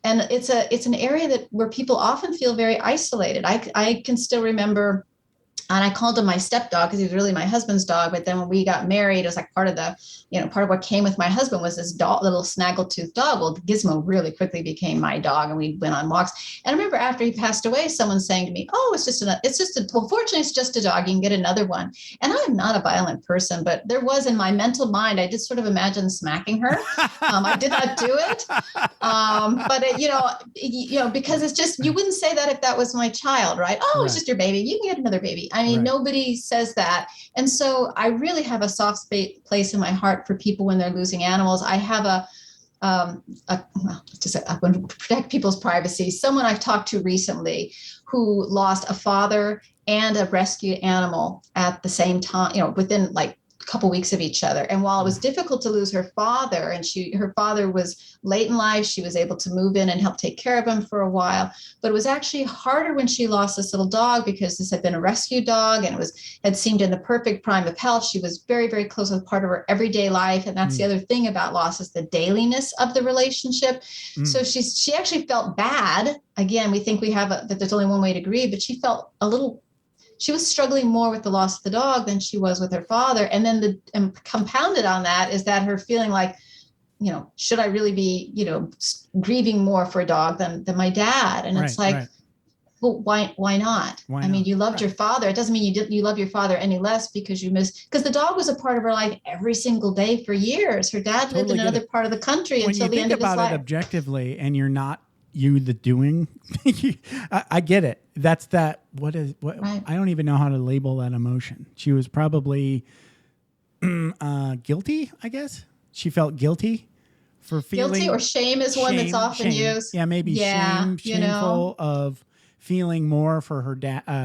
it's an area where people often feel very isolated. I can still remember. And I called him my stepdog because he was really my husband's dog. But then when we got married, it was like part of what came with my husband was this little snaggle-toothed dog. Well, Gizmo really quickly became my dog, and we went on walks. And I remember after he passed away, someone saying to me, "Oh, fortunately, it's just a dog. You can get another one." And I'm not a violent person, but there was in my mental mind, I did sort of imagine smacking her. I did not do it, but because it's just you wouldn't say that if that was my child, right? Oh, it's Right. just your baby. You can get another baby. nobody. I mean, Right. nobody says that. And so I really have a soft place in my heart for people when they're losing animals. I have I want to protect people's privacy. Someone I've talked to recently who lost a father and a rescued animal at the same time, within like a couple weeks of each other. And while it was difficult to lose her father, and her father was late in life, she was able to move in and help take care of him for a while. But it was actually harder when she lost this little dog, because this had been a rescue dog and had seemed in the perfect prime of health. She was very, very close with part of her everyday life. And that's the other thing about loss, is the dailiness of the relationship. So she actually felt bad. Again, we think that there's only one way to grieve, but she felt she was struggling more with the loss of the dog than she was with her father. And then compounded on that is that her feeling like, should I really be, grieving more for a dog than my dad? And it's like, well, why not? I mean, you loved your father. It doesn't mean you love your father any less because because the dog was a part of her life every single day for years. Her dad lived in another part of the country until the end of his life. When you think about it objectively, and you're not the doing, I get it. That's that. Right. I don't even know how to label that emotion. She was probably guilty, I guess. She felt guilty for feeling guilty, or shame is one that's often used. Yeah, maybe shameful of feeling more for her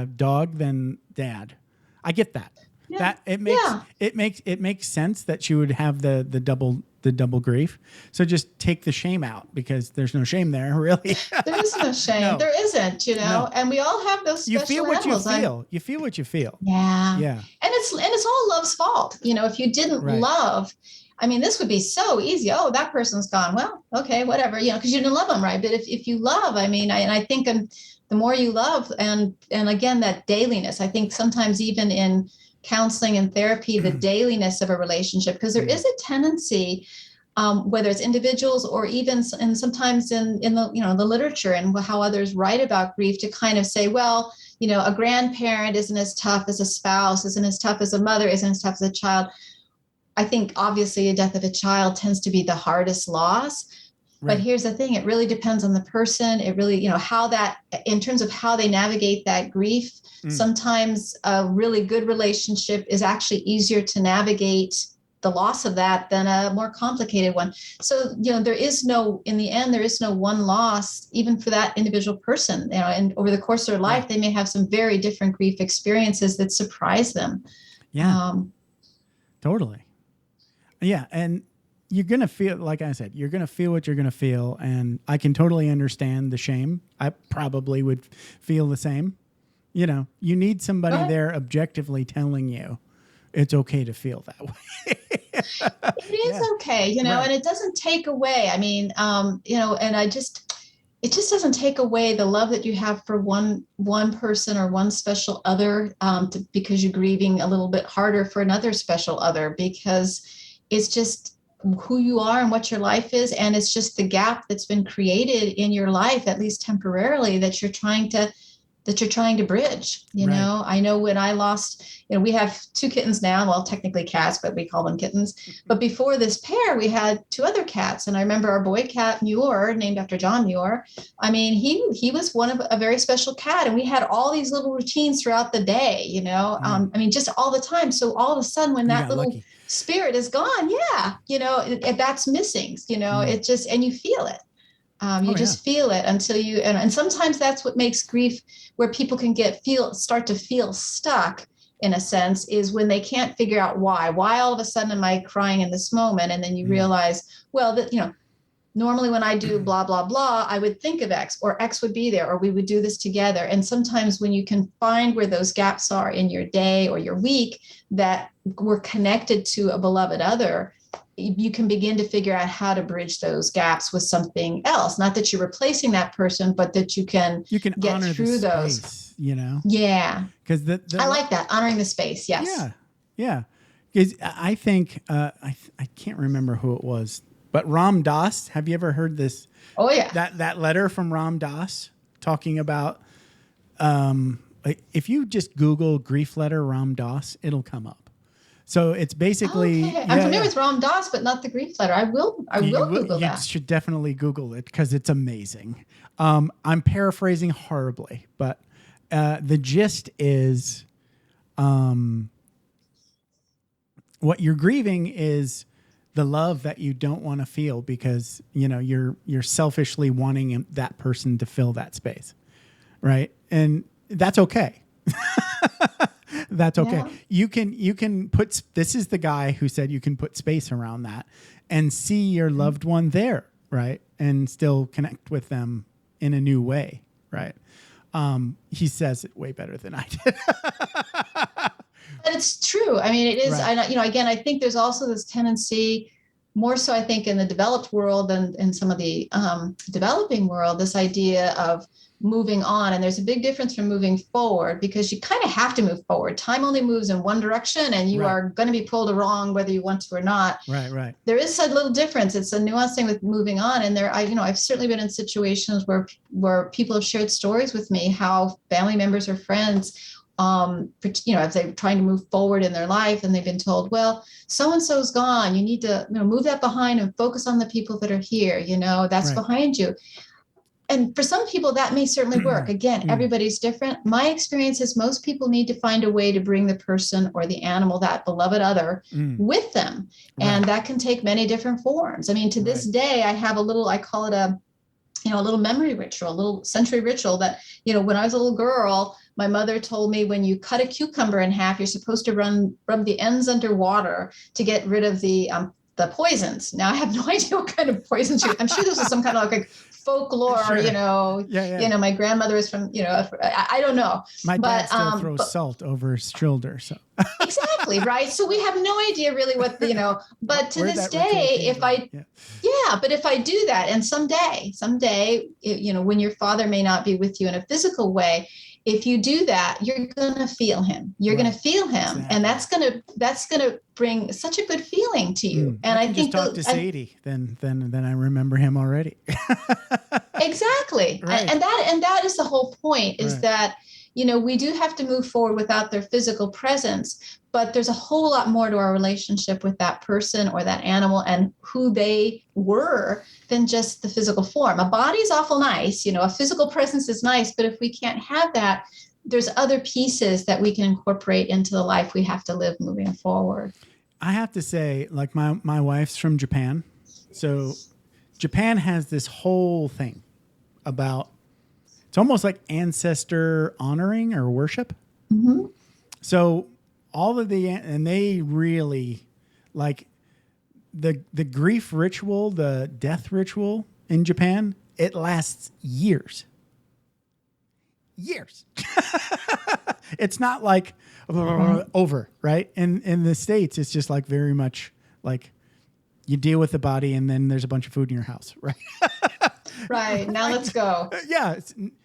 dog than dad. I get that. Yeah. That it makes sense that she would have the double grief. So just take the shame out, because there's no shame there, really. There is no shame. No. There isn't, No. And we all have those special You feel what animals. you feel. You feel what you feel. Yeah. Yeah. And it's all love's fault. If you didn't love, I mean, this would be so easy. Oh, that person's gone. Well, okay, whatever, because you didn't love them, right? But if you love, I mean, I think the more you love, and again, that dailiness, I think sometimes even in counseling and therapy, the dailiness of a relationship, because there is a tendency, whether it's individuals or even, and sometimes in the the literature and how others write about grief, to kind of say, well, a grandparent isn't as tough as a spouse, isn't as tough as a mother, isn't as tough as a child. I think obviously a death of a child tends to be the hardest loss. Right. But here's the thing, it really depends on the person. It really, how that, in terms of how they navigate that grief, sometimes a really good relationship is actually easier to navigate the loss of that than a more complicated one. So, in the end, there is no one loss, even for that individual person, and over the course of their life, they may have some very different grief experiences that surprise them. Yeah, totally. Yeah. And you're going to feel, like I said, you're going to feel what you're going to feel. And I can totally understand the shame. I probably would feel the same. You need somebody there objectively telling you it's okay to feel that way. It is okay, and it doesn't take away. I mean, and it just doesn't take away the love that you have for one person or one special other, because you're grieving a little bit harder for another special other, because it's just who you are and what your life is. And it's just the gap that's been created in your life, at least temporarily, that you're trying to bridge. I know when I lost, we have 2 kittens now, well, technically cats, but we call them kittens. But before this pair, we had 2 other cats. And I remember our boy cat, Muir, named after John Muir. I mean, he was one of a very special cat. And we had all these little routines throughout the day, I mean, just all the time. So all of a sudden, when that little spirit is gone, that's missing, it just, and you feel it. You just feel it until you, and sometimes that's what makes grief, where people can start to feel stuck in a sense, is when they can't figure out why all of a sudden am I crying in this moment? And then you realize, well, that, normally when I do blah, blah, blah, I would think of X, or X would be there, or we would do this together. And sometimes when you can find where those gaps are in your day or your week that were connected to a beloved other, you can begin to figure out how to bridge those gaps with something else. Not that you're replacing that person, but that you can get honor through the those. Space, Yeah. Because I like that, honoring the space. Yes. Yeah. Yeah. Because I think, I can't remember who it was, but Ram Dass, have you ever heard this? Oh yeah. That letter from Ram Dass talking about, if you just Google grief letter Ram Dass, it'll come up. So it's basically. Okay. I'm familiar with Ram Dass, but not the grief letter. I will Google that. You should definitely Google it because it's amazing. I'm paraphrasing horribly, but the gist is what you're grieving is the love that you don't want to feel because, you're selfishly wanting that person to fill that space. Right. And that's okay. That's okay. Yeah. You can put, this is the guy who said you can put space around that and see your loved one there. Right. And still connect with them in a new way. Right. He says it way better than I did. But it's true. I mean, it is, Right. again, I think there's also this tendency, more so I think in the developed world than in some of the developing world, this idea of moving on. And there's a big difference from moving forward, because you kind of have to move forward. Time only moves in one direction, and you Right. are going to be pulled along whether you want to or not. Right. There is a little difference. It's a nuanced thing with moving on. And I've certainly been in situations where people have shared stories with me, how family members or friends, as they're trying to move forward in their life, and they've been told, well, so-and-so's gone. You need to move that behind and focus on the people that are here. That's Right. behind you. And for some people that may certainly work. Again, everybody's different. My experience is most people need to find a way to bring the person or the animal, that beloved other, with them. Right. And that can take many different forms. I mean, to this day, I have I call it a little memory ritual, a little sensory ritual that, when I was a little girl, my mother told me when you cut a cucumber in half, you're supposed to rub the ends under water to get rid of the poisons. Now I have no idea what kind of poisons I'm sure this is some kind of like folklore, Sure. Yeah. My grandmother is from, I don't know. My dad still throws salt over his shoulder. So exactly. Right. So we have no idea really what, but to Where'd this that ritual day, came from? but if I do that, and someday, when your father may not be with you in a physical way, if you do that, you're going to feel him. You're going to feel him. Exactly. And that's going to bring such a good feeling to you. And I think just talk to Sadie, then I remember him already. Exactly. Right. And that is the whole point, is Right. that, we do have to move forward without their physical presence, but there's a whole lot more to our relationship with that person or that animal and who they were than just the physical form. A body's awful nice, a physical presence is nice, but if we can't have that, there's other pieces that we can incorporate into the life we have to live moving forward. I have to say, like my wife's from Japan. So Japan has this whole thing about, it's almost like ancestor honoring or worship. Mm-hmm. So and they really like the grief ritual, the death ritual in Japan, it lasts years. It's not like over, right? In the States, it's just like very much like you deal with the body and then there's a bunch of food in your house, right? Right. Now let's go. Yeah.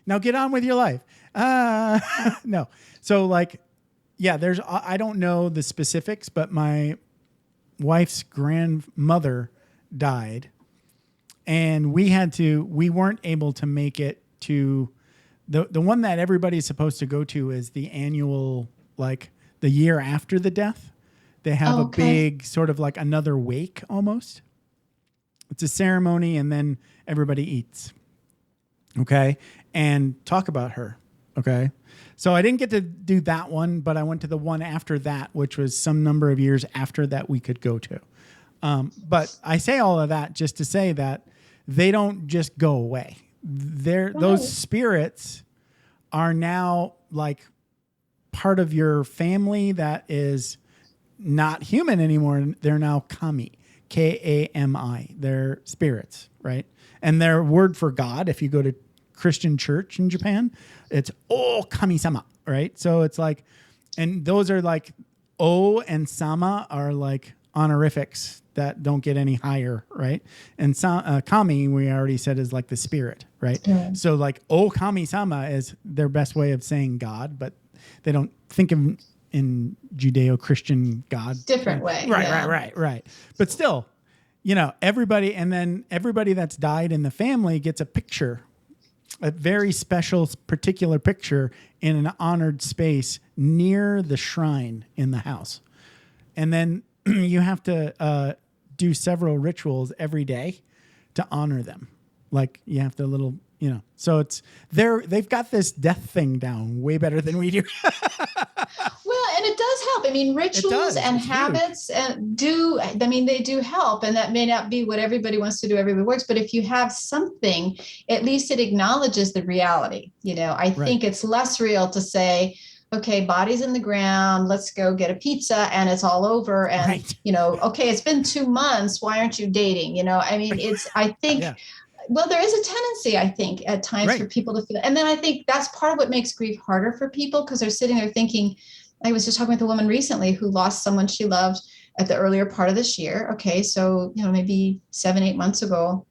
Now get on with your life. No. So I don't know the specifics, but my wife's grandmother died and we weren't able to make it to the one that everybody's supposed to go to is the annual, like the year after the death. They have a big sort of like another wake almost. It's a ceremony and then everybody eats. Okay. And talk about her. Okay. So I didn't get to do that one, but I went to the one after that, which was some number of years after that we could go to. But I say all of that just to say that they don't just go away. Those spirits are now like part of your family that is not human anymore. They're now kami, Kami. They're spirits, right? And their word for God, if you go to Christian church in Japan, it's O Kami-sama, right? So it's like, and those are like O and Sama are like honorifics that don't get any higher, right? And Kami, we already said, is like the spirit, right? Yeah. So like O Kami-sama is their best way of saying God, but they don't think of in Judeo-Christian God. Different way. Right. But still, everybody that's died in the family gets a picture, a very special, particular picture in an honored space near the shrine in the house. And then you have to do several rituals every day to honor them. Like you have to So they've got this death thing down way better than we do. Well, and it does help. I mean, rituals and It's habits they do help. And that may not be what everybody wants to do, everybody works. But if you have something, at least it acknowledges the reality. I think it's less real to say, okay, body's in the ground, let's go get a pizza and it's all over. And, okay, it's been 2 months. Why aren't you dating? I think, well, there is a tendency, I think, at times for people to feel, and then I think that's part of what makes grief harder for people, because they're sitting there thinking, I was just talking with a woman recently who lost someone she loved at the earlier part of this year. Okay, so, maybe 7-8 months ago,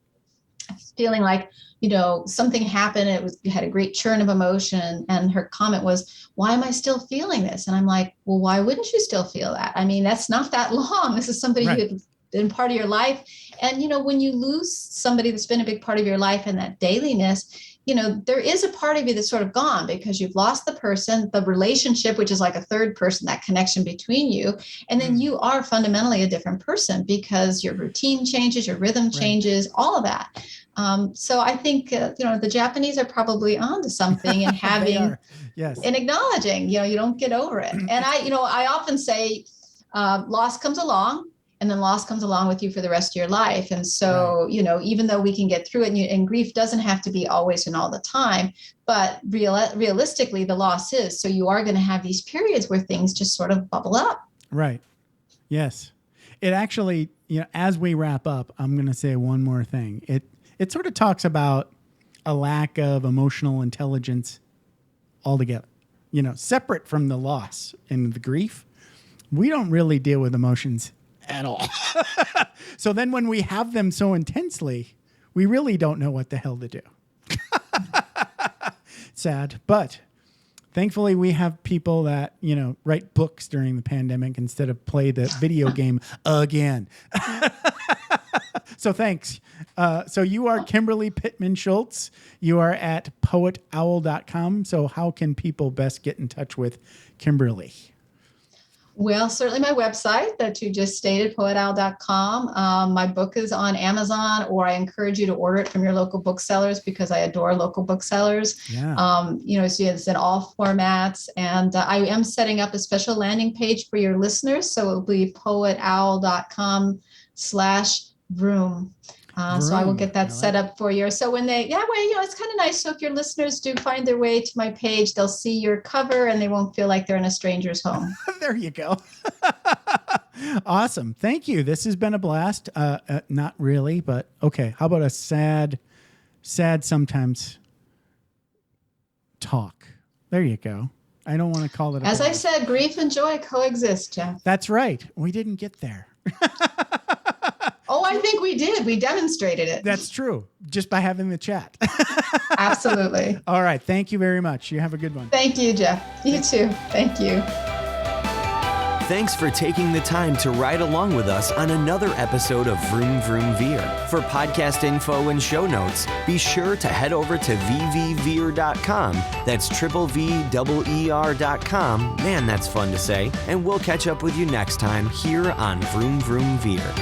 feeling like, something happened. It had a great churn of emotion. And her comment was, why am I still feeling this? And I'm like, well, why wouldn't you still feel that? I mean, that's not that long. This is somebody who had been part of your life. And, when you lose somebody that's been a big part of your life and that dailiness, there is a part of you that's sort of gone because you've lost the person, the relationship, which is like a third person, that connection between you. And then you are fundamentally a different person because your routine changes, your rhythm changes, all of that. So I think, the Japanese are probably onto something and having, and acknowledging, you don't get over it. And I often say, loss comes along. And then loss comes along with you for the rest of your life. And so, even though we can get through it, and grief doesn't have to be always and all the time, but realistically, the loss is. So you are going to have these periods where things just sort of bubble up. Right. Yes. It actually, as we wrap up, I'm going to say one more thing. It sort of talks about a lack of emotional intelligence altogether, separate from the loss and the grief. We don't really deal with emotions at all. So then when we have them so intensely, we really don't know what the hell to do. Sad. But thankfully we have people that, write books during the pandemic instead of play the video game again. So thanks. So you are Kimberley Pittman-Schulz. You are at poetowl.com. So how can people best get in touch with Kimberley? Well, certainly my website that you just stated, poetowl.com. My book is on Amazon, or I encourage you to order it from your local booksellers because I adore local booksellers. Yeah. So it's in all formats. And I am setting up a special landing page for your listeners. So it'll be poetowl.com/room. So I will get that set up for you. So when it's kind of nice. So if your listeners do find their way to my page, they'll see your cover and they won't feel like they're in a stranger's home. There you go. Awesome. Thank you. This has been a blast. Not really, but okay. How about a sad sometimes talk? There you go. I don't want to call it. As I said, grief and joy coexist, Jeff. That's right. We didn't get there. Oh, I think we did. We demonstrated it. That's true. Just by having the chat. Absolutely. All right. Thank you very much. You have a good one. Thank you, Jeff. You too. Thank you. Thanks for taking the time to ride along with us on another episode of Vroom Vroom Veer. For podcast info and show notes, be sure to head over to vvveer.com. That's VVER.com. Man, that's fun to say. And we'll catch up with you next time here on Vroom Vroom Veer.